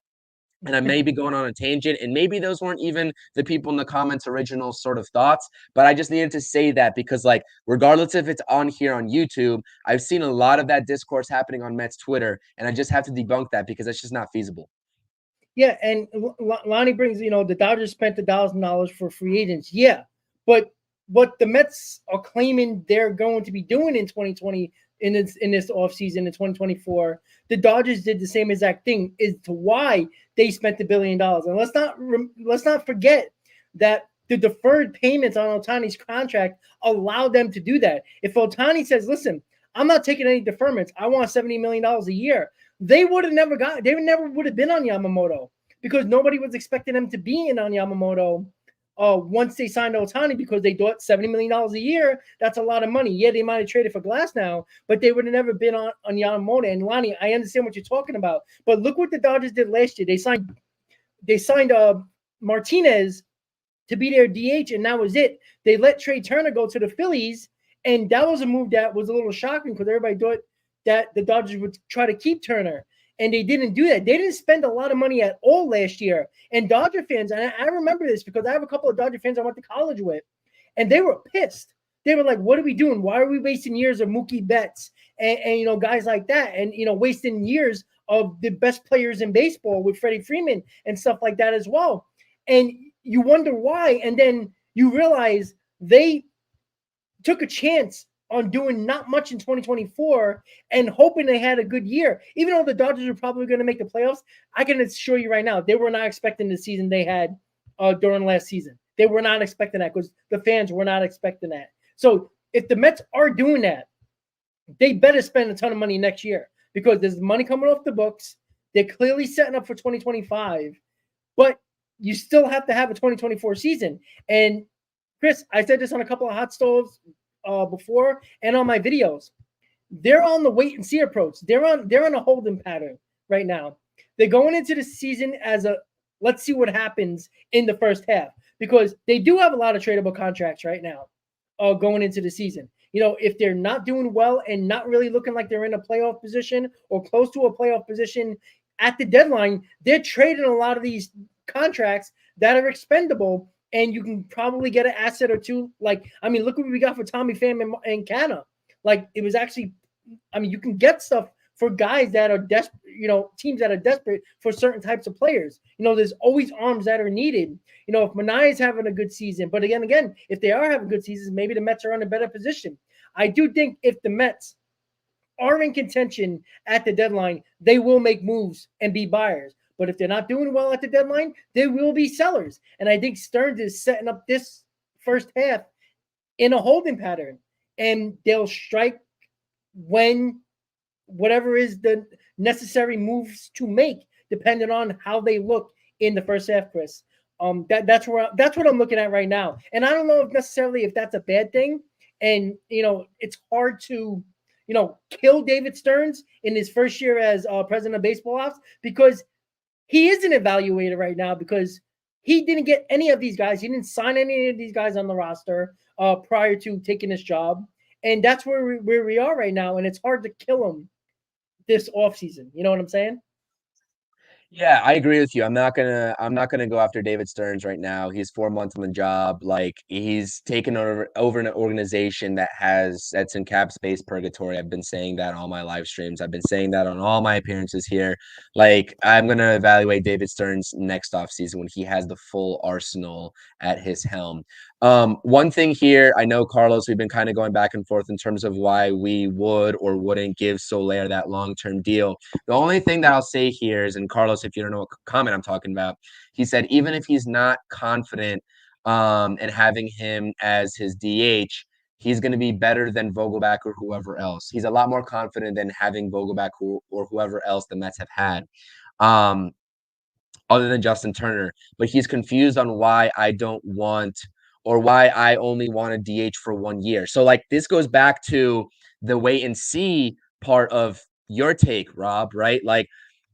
and I may be going on a tangent, and maybe those weren't even the people in the comments' original sort of thoughts, but I just needed to say that because, like, regardless if it's on here on YouTube, I've seen a lot of that discourse happening on Mets Twitter, and I just have to debunk that because that's just not feasible. Yeah, and Lonnie brings, the Dodgers spent $1,000 for free agents. Yeah, but what the Mets are claiming they're going to be doing in 2020 in this offseason in 2024, the Dodgers did the same exact thing. Is to why they spent $1 billion. And let's not forget that the deferred payments on Ohtani's contract allowed them to do that. If Ohtani says, "Listen, I'm not taking any deferments. I want $70 million a year," they would have never would have been on Yamamoto because nobody was expecting them to be in on Yamamoto once they signed Ohtani, because they thought $70 million a year, that's a lot of money. Yeah, they might have traded for Glass now, but they would have never been on Yamamoto. And Lonnie, I understand what you're talking about, but look what the Dodgers did last year. They signed Martinez to be their DH, and that was it. They let Trey Turner go to the Phillies, and that was a move that was a little shocking because everybody thought that the Dodgers would try to keep Turner, and they didn't do that. They didn't spend a lot of money at all last year. And Dodger fans, and I remember this because I have a couple of Dodger fans I went to college with, and they were pissed. They were like, "What are we doing? Why are we wasting years of Mookie Betts and guys like that, and wasting years of the best players in baseball with Freddie Freeman and stuff like that as well?" And you wonder why, and then you realize they took a chance on doing not much in 2024 and hoping they had a good year. Even though the Dodgers are probably going to make the playoffs, I can assure you right now, they were not expecting the season they had during last season. They were not expecting that because the fans were not expecting that. So if the Mets are doing that, they better spend a ton of money next year because there's money coming off the books. They're clearly setting up for 2025, but you still have to have a 2024 season. And Chris, I said this on a couple of hot stoves before and on my videos. They're on the wait and see approach. They're on a holding pattern right now. They're going into the season as a let's see what happens in the first half, because they do have a lot of tradable contracts right now going into the season. If they're not doing well and not really looking like they're in a playoff position or close to a playoff position at the deadline, they're trading a lot of these contracts that are expendable, and you can probably get an asset or two. Look what we got for Tommy Pham and Canna. It was actually, you can get stuff for guys that are desperate, teams that are desperate for certain types of players. There's always arms that are needed. If Manaea is having a good season, but again, if they are having good seasons, maybe the Mets are in a better position. I do think if the Mets are in contention at the deadline, they will make moves and be buyers. But if they're not doing well at the deadline, they will be sellers. And I think Stearns is setting up this first half in a holding pattern. And they'll strike when whatever is the necessary moves to make, depending on how they look in the first half, Chris. That's what I'm looking at right now. And I don't know if that's a bad thing. And, it's hard to, kill David Stearns in his first year as president of baseball ops, because he is an evaluator right now, because He didn't get any of these guys. He didn't sign any of these guys on the roster prior to taking this job. And that's where we are right now. And it's hard to kill him this offseason. You know what I'm saying? Yeah, I agree with you. I'm not gonna go after David Stearns right now. He's 4 months on the job. Like he's taken over an organization that's in cap space purgatory. I've been saying that on all my live streams. I've been saying that on all my appearances here. Like I'm gonna evaluate David Stearns next offseason when he has the full arsenal at his helm. One thing here, I know Carlos, we've been kind of going back and forth in terms of why we would or wouldn't give Soler that long-term deal. The only thing that I'll say here is, and Carlos, if you don't know what comment I'm talking about, he said even if he's not confident in having him as his DH, he's going to be better than Vogelback or whoever else. He's a lot more confident than having Vogelback or whoever else the Mets have had. Other than Justin Turner, but he's confused on why I don't want or why I only want a DH for 1 year. So like this goes back to the wait and see part of your take, Rob, right? Like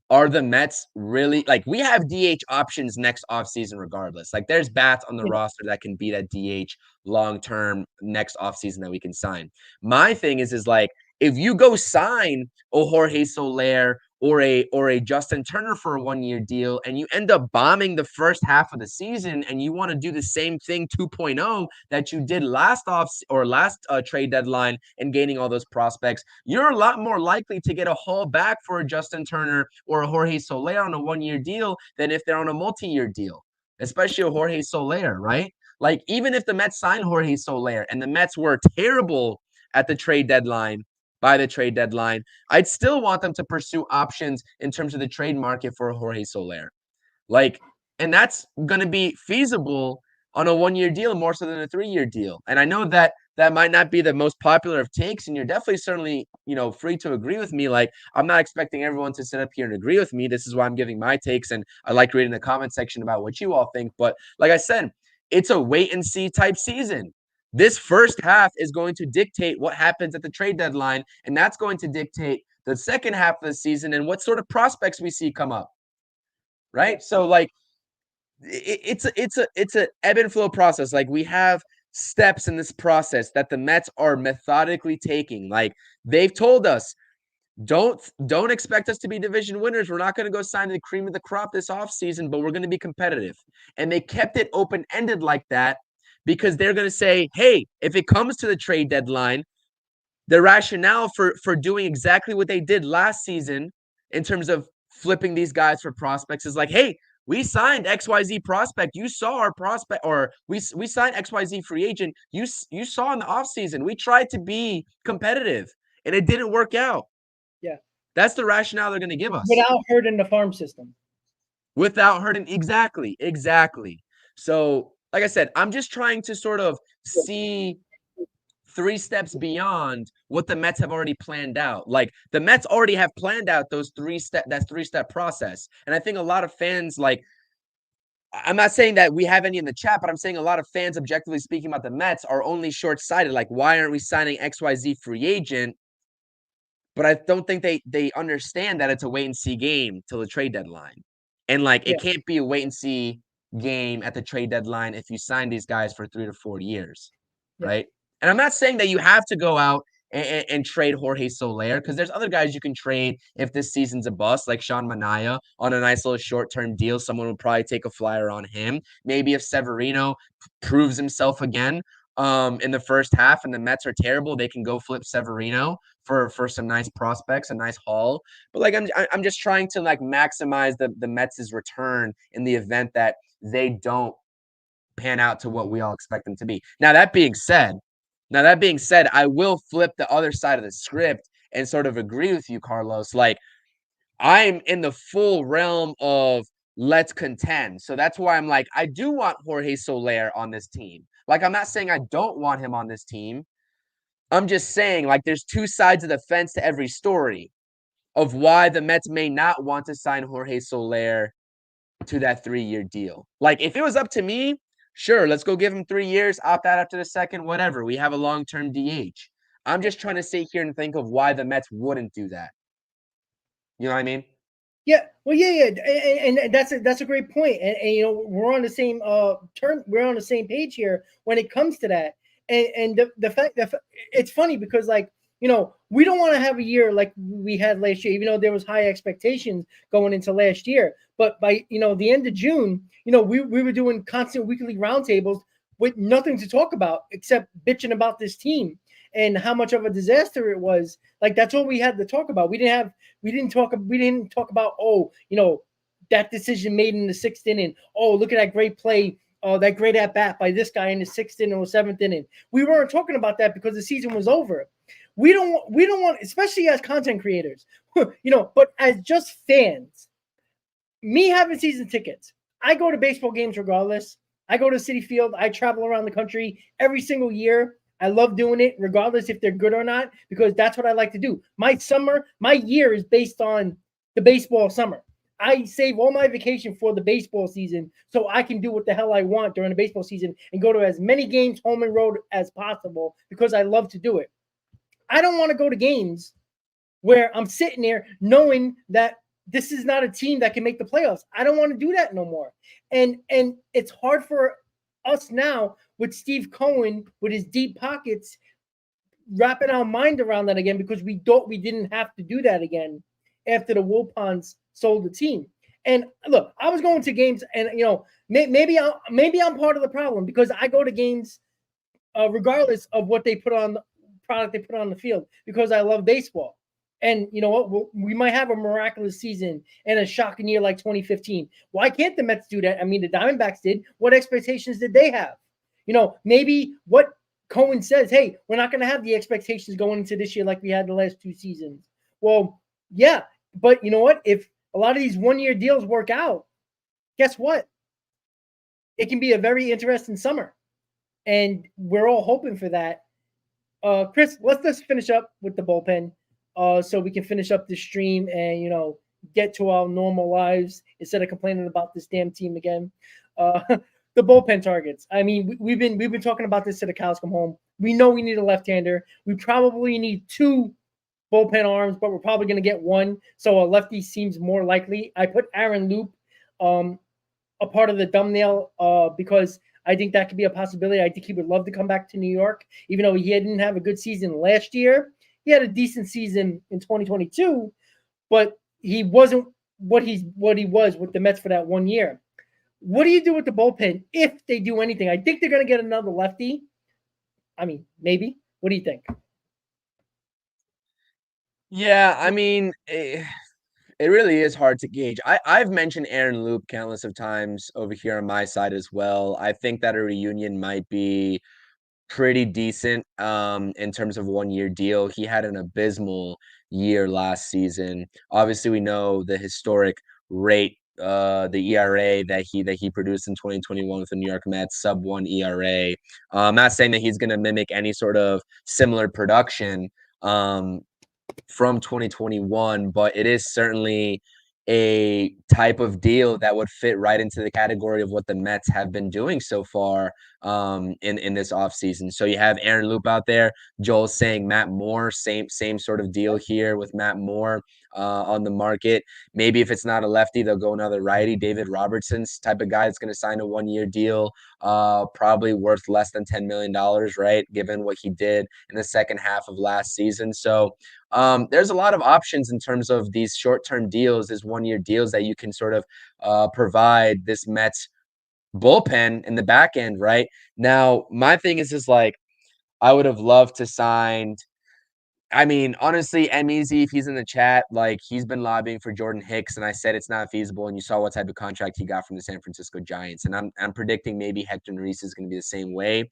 are the Mets really like we have DH options next offseason regardless? Like there's bats on the roster that can be that DH long term next offseason that we can sign. My thing is like if you go sign a Jorge Soler or a Justin Turner for a 1 year deal and you end up bombing the first half of the season and you want to do the same thing 2.0 that you did last trade deadline and gaining all those prospects, you're a lot more likely to get a haul back for a Justin Turner or a Jorge Soler on a 1 year deal than if they're on a multi-year deal, especially a Jorge Soler, right? Like even if the Mets signed Jorge Soler and the Mets were terrible at the trade deadline, by the trade deadline, I'd still want them to pursue options in terms of the trade market for Jorge Soler. Like, and that's going to be feasible on a 1 year deal more so than a 3 year deal. And I know that that might not be the most popular of takes, and you're definitely certainly, free to agree with me. Like, I'm not expecting everyone to sit up here and agree with me. This is why I'm giving my takes, and I like reading the comment section about what you all think. But like I said, it's a wait and see type season. This first half is going to dictate what happens at the trade deadline, and that's going to dictate the second half of the season and what sort of prospects we see come up. Right? So like it's a ebb and flow process. Like we have steps in this process that the Mets are methodically taking. Like they've told us, don't expect us to be division winners. We're not going to go sign the cream of the crop this offseason, but we're going to be competitive. And they kept it open-ended like that because they're going to say, hey, if it comes to the trade deadline, the rationale for doing exactly what they did last season in terms of flipping these guys for prospects is like, hey, we signed XYZ prospect. You saw our prospect, or we signed XYZ free agent. You saw in the offseason. We tried to be competitive, and it didn't work out. Yeah. That's the rationale they're going to give us. Without hurting the farm system. Without hurting. Exactly. So, like I said, I'm just trying to sort of see 3 steps beyond what the Mets have already planned out. Like the Mets already have planned out that 3-step process. And I think a lot of fans, like, I'm not saying that we have any in the chat, but I'm saying a lot of fans, objectively speaking about the Mets, are only short-sighted. Like, why aren't we signing XYZ free agent? But I don't think they understand that it's a wait and see game till the trade deadline. And like it can't be a wait and see game at the trade deadline if you sign these guys for 3 to 4 years. Right. And I'm not saying that you have to go out and trade Jorge Soler because there's other guys you can trade if this season's a bust, like Sean Manaea on a nice little short-term deal. Someone would probably take a flyer on him. Maybe if Severino proves himself again in the first half and the Mets are terrible, they can go flip Severino for some nice prospects, a nice haul. But like I'm just trying to like maximize the Mets' return in the event that they don't pan out to what we all expect them to be. Now that being said, I will flip the other side of the script and sort of agree with you, Carlos. Like I'm in the full realm of let's contend. So that's why I'm like, I do want Jorge Soler on this team. Like, I'm not saying I don't want him on this team. I'm just saying, like, there's 2 sides of the fence to every story of why the Mets may not want to sign Jorge Soler to that 3-year deal. Like, if it was up to me, sure, let's go give him 3 years, opt out after the second, whatever. We have a long-term DH. I'm just trying to sit here and think of why the Mets wouldn't do that. You know what I mean? Yeah, well, yeah, and that's a great point, and you know we're on the same turn, we're on the same page here when it comes to that, and the fact that it's funny because like you know we don't want to have a year like we had last year, even though there was high expectations going into last year, but by you know the end of June, you know we were doing constant weekly roundtables with nothing to talk about except bitching about this team and how much of a disaster it was. Like that's all we had to talk about. We didn't talk about oh you know that decision made in the sixth inning. Oh look at that great play. Oh that great at bat by this guy in the sixth inning or seventh inning. We weren't talking about that because the season was over. We don't want especially as content creators, you know. But as just fans, me having season tickets, I go to baseball games regardless. I go to City Field. I travel around the country every single year. I love doing it, regardless if they're good or not, because that's what I like to do. My year is based on the baseball summer. I save all my vacation for the baseball season so I can do what the hell I want during the baseball season and go to as many games home and road as possible because I love to do it. I don't want to go to games where I'm sitting there knowing that this is not a team that can make the playoffs. I don't want to do that no more. And it's hard for us now with Steve Cohen with his deep pockets wrapping our mind around that again because we didn't have to do that again after the Wilpons sold the team. And look, I was going to games, and you know, maybe I'm part of the problem because I go to games regardless of what they put on the product they put on the field because I love baseball. And you know what? We might have a miraculous season and a shocking year like 2015. Why can't the Mets do that? I mean, the Diamondbacks did. What expectations did they have? You know, maybe what Cohen says, hey, we're not going to have the expectations going into this year like we had the last two seasons. Well, yeah, but you know what? If a lot of these 1 year deals work out, guess what? It can be a very interesting summer. And we're all hoping for that. Chris, let's just finish up with the bullpen, so we can finish up the stream and you know get to our normal lives instead of complaining about this damn team again. Uh, the bullpen targets. I mean, we've been talking about this till the cows come home. We know we need a left-hander. We probably need two bullpen arms, but we're probably going to get one. So a lefty seems more likely. I put Aaron Loop um, a part of the thumbnail because I think that could be a possibility. I think he would love to come back to New York, even though he didn't have a good season last year. He had a decent season in 2022, but he wasn't what he was with the Mets for that 1 year. What do you do with the bullpen if they do anything? I think they're going to get another lefty. I mean, maybe. What do you think? Yeah, I mean, it really is hard to gauge. I've mentioned Aaron Loop countless of times over here on my side as well. I think that a reunion might be pretty decent in terms of 1 year deal. He had an abysmal year last season. Obviously, we know the historic rate, the ERA that he produced in 2021 with the New York Mets, sub 1 ERA. I'm not saying that he's going to mimic any sort of similar production. From 2021, but it is certainly a type of deal that would fit right into the category of what the Mets have been doing so far in this offseason. So you have Aaron Loop out there. Joel's saying Matt Moore, same sort of deal here with Matt Moore on the market. Maybe if it's not a lefty, they'll go another righty. David Robertson's type of guy that's going to sign a 1 year deal, probably worth less than $10 million, right? Given what he did in the second half of last season. So there's a lot of options in terms of these short-term deals, these 1 year deals that you can sort of provide this Mets bullpen in the back end, right? Now, my thing is like, I would have loved to sign. I mean, honestly, Easy, if he's in the chat, like he's been lobbying for Jordan Hicks, and I said it's not feasible. And you saw what type of contract he got from the San Francisco Giants, and I'm predicting maybe Hector Neris is going to be the same way.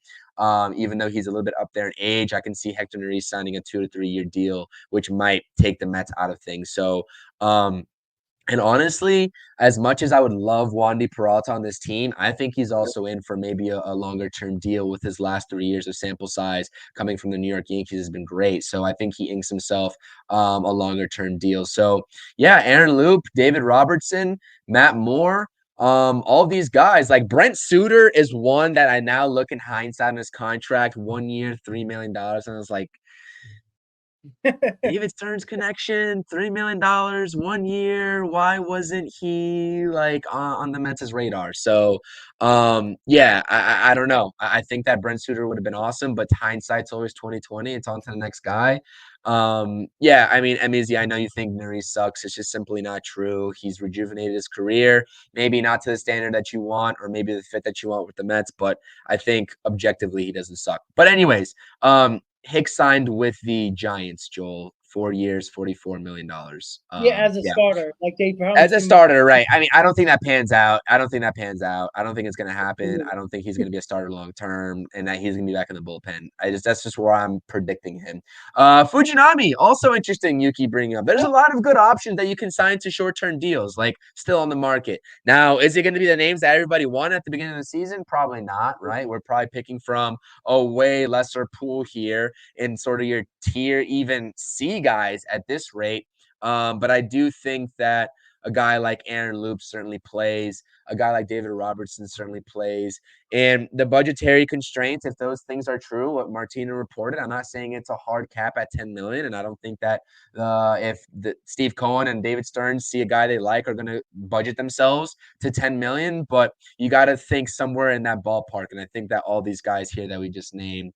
Even though he's a little bit up there in age, I can see Hector Neris signing a 2 to 3 year deal, which might take the Mets out of things. So, and honestly, as much as I would love Wandy Peralta on this team, I think he's also in for maybe a longer term deal with his last 3 years of sample size coming from the New York Yankees has been great. So I think he inks himself a longer term deal. So yeah, Aaron Loop, David Robertson, Matt Moore, all these guys like Brent Suter is one that I now look in hindsight on his contract, 1 year, $3 million. And I was like, David Stern's connection, $3 million, 1 year. Why wasn't he like on the Mets' radar? So, yeah, I don't know. I think that Brent Suter would have been awesome, but hindsight's always 2020. It's on to the next guy. Yeah, I mean, Emizi, I know you think Nuri sucks. It's just simply not true. He's rejuvenated his career, maybe not to the standard that you want, or maybe the fit that you want with the Mets, but I think objectively he doesn't suck. But anyways, Hicks signed with the Giants, Joel, 4 years, $44 million. Yeah, as a Yeah. starter, like they As promised a him. starter, right. I mean, I don't think that pans out. I don't think it's going to happen. Absolutely. I don't think he's going to be a starter long term and that he's going to be back in the bullpen. That's just where I'm predicting him. Fujinami, also interesting, Yuki bringing up. There's a lot of good options that you can sign to short-term deals, like still on the market. Now, is it going to be the names that everybody wanted at the beginning of the season? Probably not, right? We're probably picking from a way lesser pool here in sort of your tier even C guys at this rate. But I do think that a guy like Aaron Loop certainly plays. A guy like David Robertson certainly plays. And the budgetary constraints, if those things are true, what Martina reported, I'm not saying it's a hard cap at 10 million. And I don't think that if Steve Cohen and David Stern see a guy they like are going to budget themselves to 10 million, but you got to think somewhere in that ballpark. And I think that all these guys here that we just named,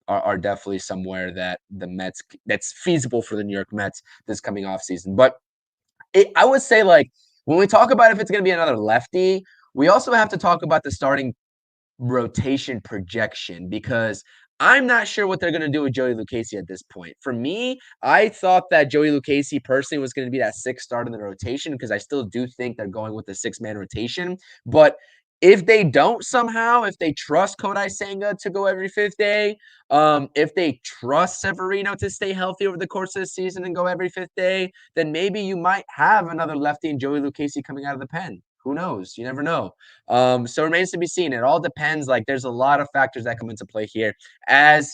are definitely somewhere that the Mets that's feasible for the New York Mets this coming off season. But I would say, like, when we talk about if it's going to be another lefty, we also have to talk about the starting rotation projection because I'm not sure what they're going to do with Joey Lucchesi at this point. For me, I thought that Joey Lucchesi personally was going to be that sixth start in the rotation because I still do think they're going with the six-man rotation. But if they don't somehow, if they trust Kodai Senga to go every fifth day, if they trust Severino to stay healthy over the course of the season and go every fifth day, then maybe you might have another lefty in Joey Lucchesi coming out of the pen. Who knows? You never know. So it remains to be seen. It all depends. Like there's a lot of factors that come into play here. As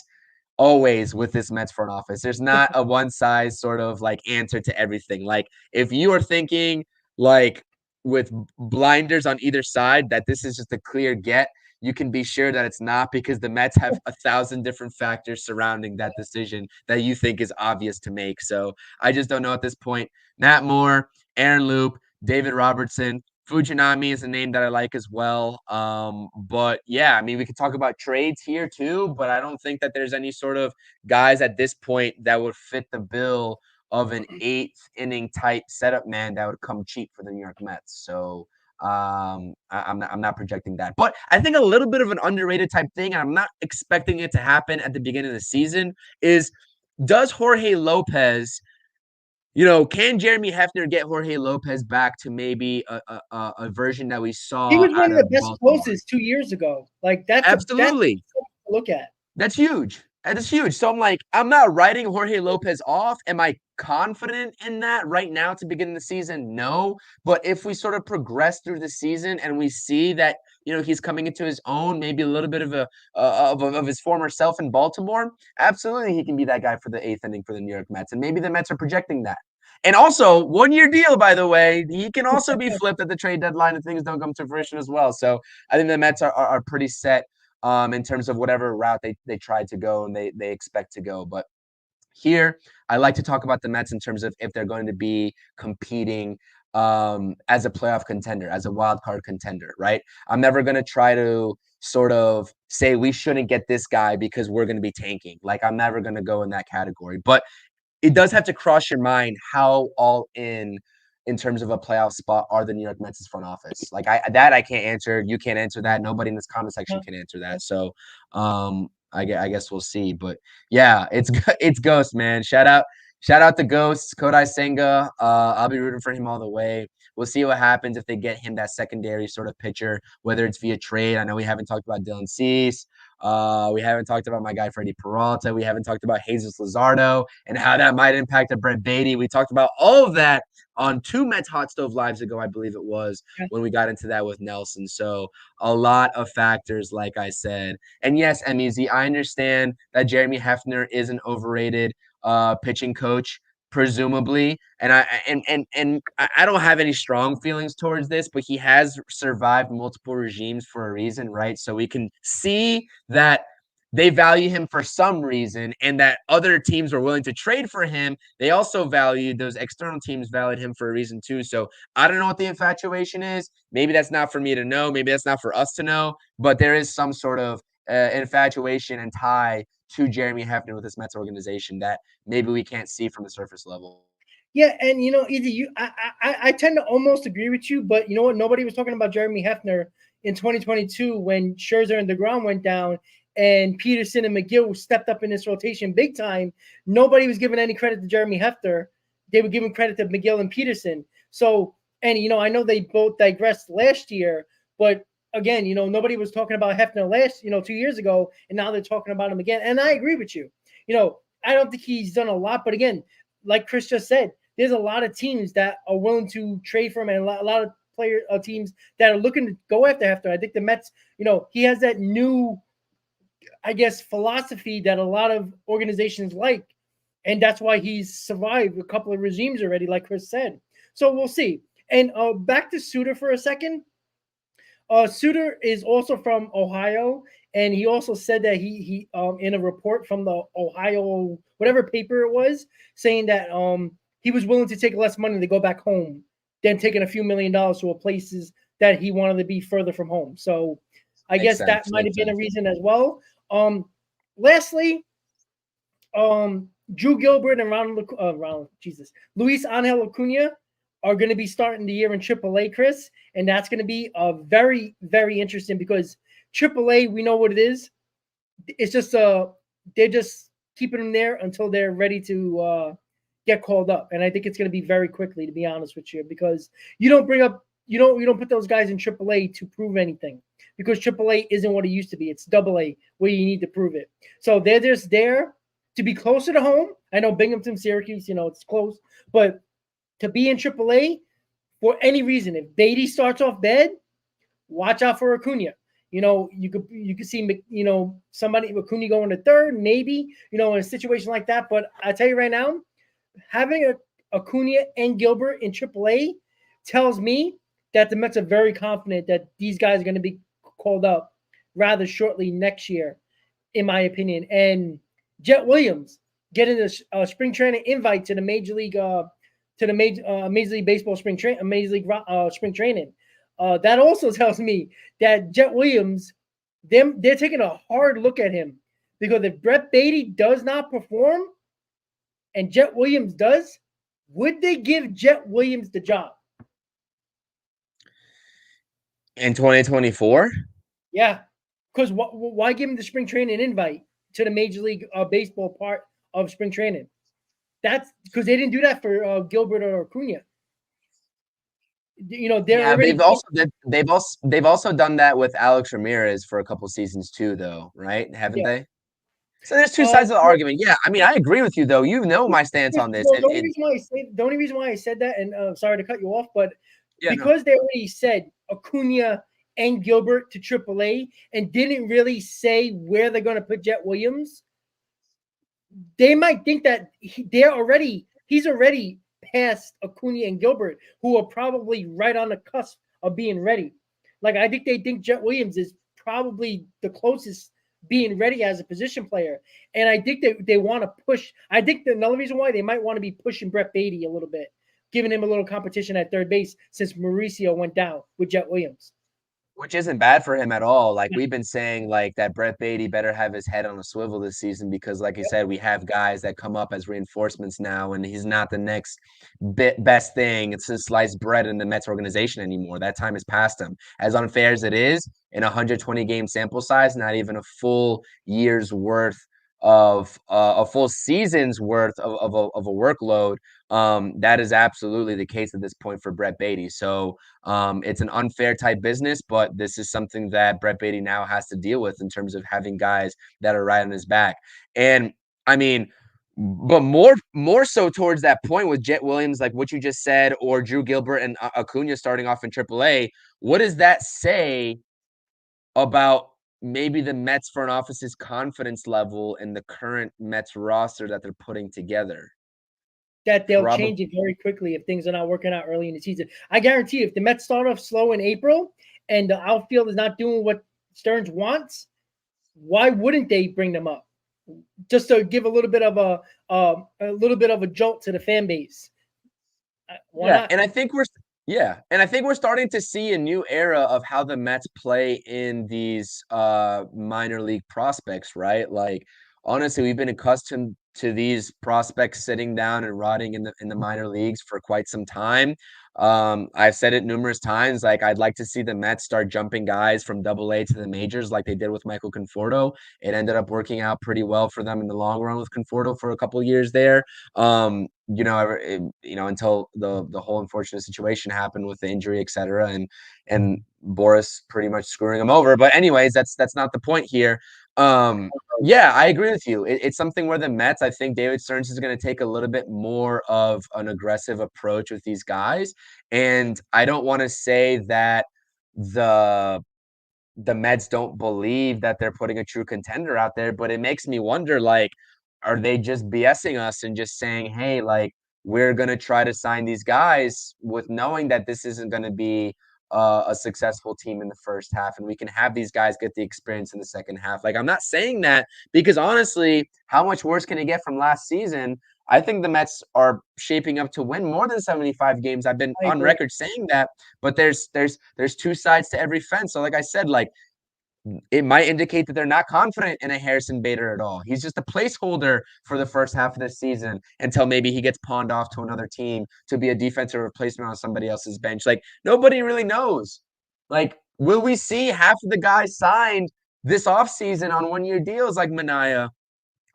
always with this Mets front office, there's not a one size sort of like answer to everything. Like if you are thinking like with blinders on either side that this is just a clear get, you can be sure that it's not because the Mets have 1,000 different factors surrounding that decision that you think is obvious to make. So I just don't know at this point. Matt Moore, Aaron Loop, David Robertson, Fujinami is a name that I like as well. But yeah, I mean, we could talk about trades here too, but I don't think that there's any sort of guys at this point that would fit the bill of an eighth inning type setup man that would come cheap for the New York Mets. So I'm not projecting that. But I think a little bit of an underrated type thing, and I'm not expecting it to happen at the beginning of the season, is does Jorge Lopez can Jeremy Hefner get Jorge Lopez back to maybe a version that we He saw was one out of the of best Baltimore? closers 2 years ago. Like that's Absolutely. something to look at. That's huge. That is huge. So I'm like, I'm not writing Jorge Lopez off. Am I confident in that right now to begin the season? No. But if we sort of progress through the season and we see that, he's coming into his own, maybe a little bit of of his former self in Baltimore, absolutely he can be that guy for the eighth inning for the New York Mets. And maybe the Mets are projecting that. And also, 1 year deal, by the way. He can also be flipped at the trade deadline if things don't come to fruition as well. So I think the Mets are pretty set in terms of whatever route they tried to go and they expect to go. But here, I like to talk about the Mets in terms of if they're going to be competing as a playoff contender, as a wild card contender, right? I'm never going to try to sort of say we shouldn't get this guy because we're going to be tanking. Like I'm never going to go in that category. But it does have to cross your mind how all in terms of a playoff spot are the New York Mets' front office. Like I can't answer. You can't answer that. Nobody in this comment section can answer that. So I guess we'll see. But yeah, it's Ghost, man. Shout out to Ghost, Kodai Senga. I'll be rooting for him all the way. We'll see what happens if they get him that secondary sort of pitcher, whether it's via trade. I know we haven't talked about Dylan Cease. We haven't talked about my guy Freddie Peralta. We haven't talked about Jesus Luzardo and how that might impact a Brett Beatty. We talked about all of that on 2 Mets Hot Stove Lives ago, I believe it was, when we got into that with Nelson. So a lot of factors, like I said. And yes, MEZ, I understand that Jeremy Hefner is an overrated pitching coach, presumably. And I don't have any strong feelings towards this, but he has survived multiple regimes for a reason, right? So we can see that they value him for some reason, and that other teams were willing to trade for him. They also valued, those external teams valued him for a reason too. So I don't know what the infatuation is. Maybe that's not for me to know. Maybe that's not for us to know. But there is some sort of infatuation and tie to Jeremy Hefner with this Mets organization that maybe we can't see from the surface level. Yeah, and either I tend to almost agree with you, but you know what? Nobody was talking about Jeremy Hefner in 2022 when Scherzer and DeGrom went down, and Peterson and McGill stepped up in this rotation big time. Nobody was giving any credit to Jeremy Hefner. They were giving credit to McGill and Peterson. So, and I know they both digressed last year, but again, nobody was talking about Hefner last, 2 years ago, and now they're talking about him again. And I agree with you. I don't think he's done a lot, but again, like Chris just said, there's a lot of teams that are willing to trade for him, and a lot of teams that are looking to go after Hefner. I think the Mets, he has that new, I guess, philosophy that a lot of organizations like, and that's why he's survived a couple of regimes already, like Chris said. So we'll see. And back to Suter for a second. Suter is also from Ohio, and he also said that he in a report from the Ohio whatever paper it was, saying that he was willing to take less money to go back home than taking a few $1 million to places that he wanted to be further from home. So I guess that might have been a reason as well. Lastly, Drew Gilbert and Luis Angel Acuna are going to be starting the year in AAA, Chris, and that's going to be very, very interesting because AAA, we know what it is. It's just they're just keeping them there until they're ready to get called up, and I think it's going to be very quickly, to be honest with you, because you don't put those guys in AAA to prove anything, because AAA isn't what it used to be. It's AA where you need to prove it. So they're just there to be closer to home. I know Binghamton, Syracuse, it's close, but to be in AAA for any reason, if Beatty starts off bad, watch out for Acuna. You could see somebody Acuna going to third, maybe in a situation like that. But I tell you right now, having Acuna and Gilbert in AAA tells me that the Mets are very confident that these guys are going to be called up rather shortly next year, in my opinion. And Jet Williams getting a spring training invite to the Major League Major League Baseball spring training, Major League spring training. That also tells me that Jet Williams, they're taking a hard look at him, because if Brett Beatty does not perform and Jet Williams does, would they give Jet Williams the job in 2024? Yeah, because why give him the spring training invite to the Major League Baseball part of spring training? That's because they didn't do that for Gilbert or Acuna. They've also done that with Alex Ramirez for a couple seasons too, though, right? Haven't they? So there's two sides of the argument. Yeah, I mean, I agree with you, though. My stance on this. The only reason why I said that, and sorry to cut you off, but because they already said Acuna and Gilbert to AAA and didn't really say where they're going to put Jet Williams, they might think that he's already past Acuna and Gilbert, who are probably right on the cusp of being ready. Like, I think they think Jet Williams is probably the closest being ready as a position player. And I think they want to push. I think another reason why they might want to be pushing Brett Beatty a little bit, giving him a little competition at third base since Mauricio went down with Jet Williams. Which isn't bad for him at all. Like, we've been saying, like, that Brett Beatty better have his head on a swivel this season, because, like you said, we have guys that come up as reinforcements now, and he's not the next best thing. It's just sliced bread in the Mets organization anymore. That time has passed him. As unfair as it is, in a 120-game sample size, not even a full year's worth of a full season's worth of a workload. That is absolutely the case at this point for Brett Beatty. So it's an unfair type business, but this is something that Brett Beatty now has to deal with in terms of having guys that are right on his back. And I mean, but more so towards that point with Jet Williams, like what you just said, or Drew Gilbert and Acuna starting off in AAA, what does that say about maybe the Mets front office's confidence level in the current Mets roster that they're putting together? That they'll change it very quickly if things are not working out early in the season. I guarantee you, if the Mets start off slow in April and the outfield is not doing what Stearns wants, why wouldn't they bring them up? Just to give a little bit of a jolt to the fan base. Why Yeah, not? and I think we're starting to see a new era of how the Mets play in these minor league prospects, right? Like honestly, we've been accustomed to these prospects sitting down and rotting in the minor leagues for quite some time. I've said it numerous times, like I'd like to see the Mets start jumping guys from Double A to the majors like they did with Michael Conforto. It ended up working out pretty well for them in the long run with Conforto for a couple of years there. Until the whole unfortunate situation happened with the injury, et cetera, and Boris pretty much screwing him over. But anyways, that's not the point here. Yeah, I agree with you. It's something where the Mets, I think David Stearns is going to take a little bit more of an aggressive approach with these guys. And I don't want to say that the the Mets don't believe that they're putting a true contender out there, but it makes me wonder, like, are they just BSing us and just saying, hey, like, we're going to try to sign these guys with knowing that this isn't going to be a successful team in the first half and we can have these guys get the experience in the second half. Like, I'm not saying that because honestly, how much worse can it get from last season? I think the Mets are shaping up to win more than 75 games. I've been on record saying that, but there's two sides to every fence. So like I said, like it might indicate that they're not confident in a Harrison Bader at all. He's just a placeholder for the first half of the season until maybe he gets pawned off to another team to be a defensive replacement on somebody else's bench. Like nobody really knows. Like, will we see half of the guys signed this offseason on 1-year deals like Manaea,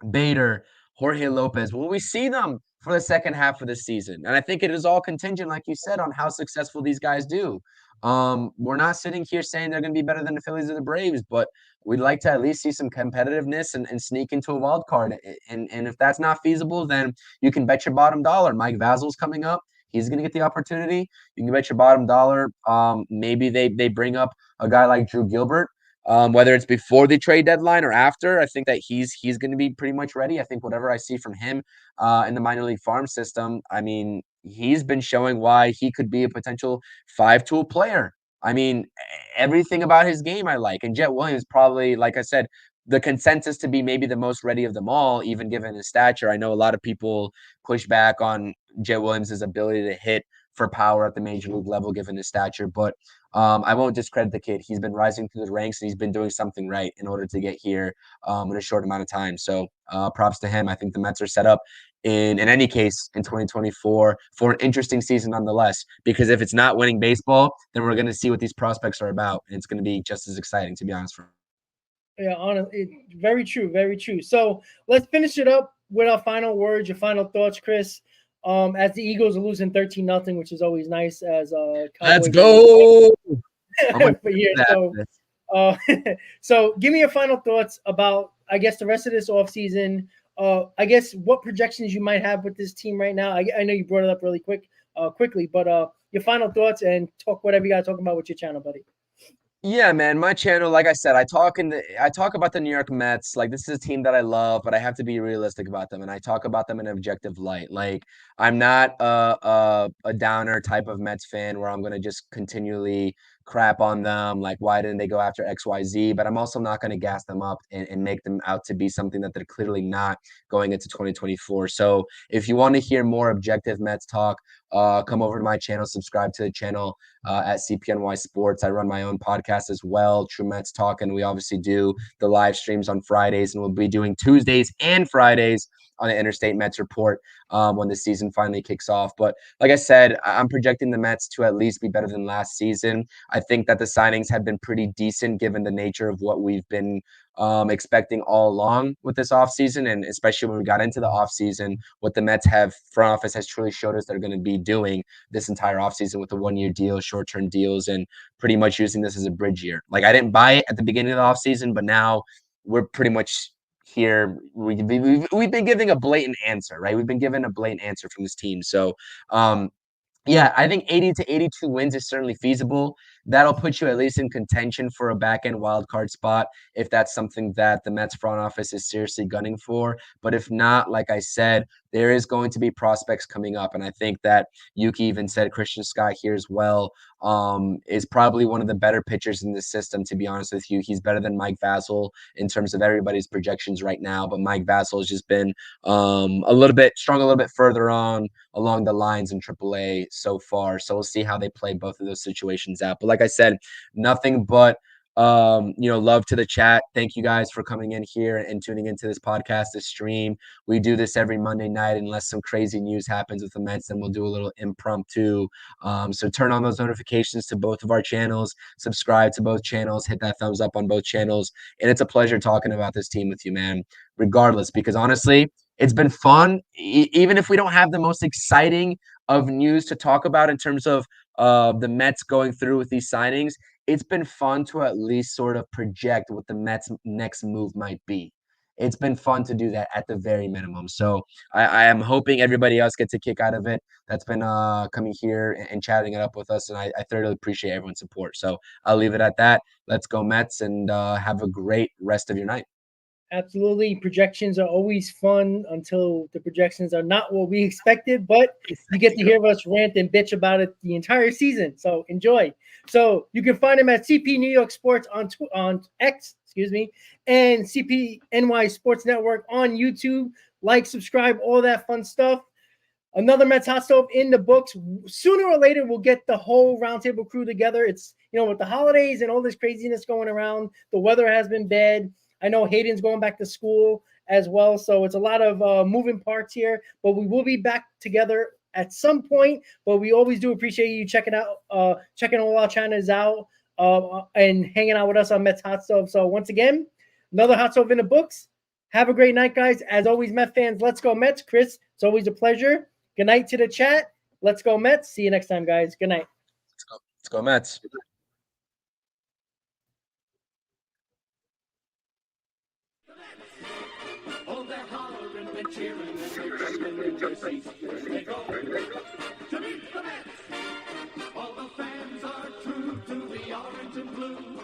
Bader, Jorge Lopez? Will we see them for the second half of the season? And I think it is all contingent, like you said, on how successful these guys do. We're not sitting here saying they're going to be better than the Phillies or the Braves, but we'd like to at least see some competitiveness and sneak into a wild card. And if that's not feasible, then you can bet your bottom dollar. Mike Vasil's coming up. He's going to get the opportunity. You can bet your bottom dollar. Maybe they bring up a guy like Drew Gilbert. Whether it's before the trade deadline or after, I think that he's going to be pretty much ready. I think whatever I see from him in the minor league farm system, I mean, he's been showing why he could be a potential 5-tool player. I mean, everything about his game I like. And Jet Williams probably, like I said, the consensus to be maybe the most ready of them all, even given his stature. I know a lot of people push back on Jet Williams' ability to hit for power at the major league level, given his stature, but I won't discredit the kid. He's been rising through the ranks and he's been doing something right in order to get here in a short amount of time. So props to him. I think the Mets are set up in any case in 2024 for an interesting season nonetheless, because if it's not winning baseball, then we're going to see what these prospects are about. And it's going to be just as exciting, to be honest. Yeah, honestly, very true, very true. So let's finish it up with our final words, your final thoughts, Chris. As the Eagles are losing 13-0, which is always nice as Let's Cowboys. go. But yeah, so give me your final thoughts about, I guess, the rest of this offseason. I guess what projections you might have with this team right now. I know you brought it up really quickly, but your final thoughts and talk whatever you got to talk about with your channel, buddy. Yeah, man, my channel, like I said, I talk about the New York Mets. Like this is a team that I love, but I have to be realistic about them, and I talk about them in an objective light. Like I'm not a downer type of Mets fan where I'm gonna just continually crap on them. Like why didn't they go after XYZ? But I'm also not gonna gas them up and make them out to be something that they're clearly not going into 2024. So if you want to hear more objective Mets talk, come over to my channel, subscribe to the channel at CPNY Sports. I run my own podcast as well, True Mets Talk, and we obviously do the live streams on Fridays, and we'll be doing Tuesdays and Fridays on the Interstate Mets Report when the season finally kicks off. But like I said, I'm projecting the Mets to at least be better than last season. I think that the signings have been pretty decent given the nature of what we've been expecting all along with this offseason, and especially when we got into the offseason, what the Mets have front office has truly showed us they're going to be doing this entire offseason with the 1-year deal, short-term deals, and pretty much using this as a bridge year. Like I didn't buy it at the beginning of the offseason, but now we're pretty much here. We've been giving a blatant answer, right? We've been given a blatant answer from this team. So yeah, I think 80 to 82 wins is certainly feasible. that'll put you at least in contention for a back-end wild card spot if that's something that the Mets front office is seriously gunning for. But if not, like I said, there is going to be prospects coming up. And I think that Yuki even said Christian Scott here as well is probably one of the better pitchers in the system, to be honest with you. He's better than Mike Vasil in terms of everybody's projections right now. But Mike Vasil has just been a little bit further on along the lines in AAA so far. So we'll see how they play both of those situations out. But like I said, nothing but love to the chat. Thank you guys for coming in here and tuning into this podcast, this stream. We do this every Monday night unless some crazy news happens with the Mets, then we'll do a little impromptu. So turn on those notifications to both of our channels, subscribe to both channels, hit that thumbs up on both channels. And it's a pleasure talking about this team with you, man, regardless, because honestly, it's been fun. Even if we don't have the most exciting of news to talk about in terms of the Mets going through with these signings, it's been fun to at least sort of project what the Mets' next move might be. It's been fun to do that at the very minimum. So I am hoping everybody else gets a kick out of it that's been coming here and chatting it up with us. And I thoroughly appreciate everyone's support. So I'll leave it at that. Let's go Mets and have a great rest of your night. Absolutely. Projections are always fun until the projections are not what we expected, but you get to hear us rant and bitch about it the entire season. So enjoy. So you can find him at CP New York Sports on X, and CPNY Sports Network on YouTube. Like, subscribe, all that fun stuff. Another Mets hot stove in the books. Sooner or later, we'll get the whole Roundtable Crew together. It's, with the holidays and all this craziness going around, the weather has been bad. I know Hayden's going back to school as well, so it's a lot of moving parts here. But we will be back together at some point. But we always do appreciate you checking all our channels out and hanging out with us on Mets Hot Stove. So once again, another Hot Stove in the books. Have a great night, guys. As always, Mets fans, let's go Mets. Chris, it's always a pleasure. Good night to the chat. Let's go Mets. See you next time, guys. Good night. Let's go Mets. Oh, they're hollering and cheering and they're in their seats. They go to meet the Mets. All the fans are true to the orange and blue.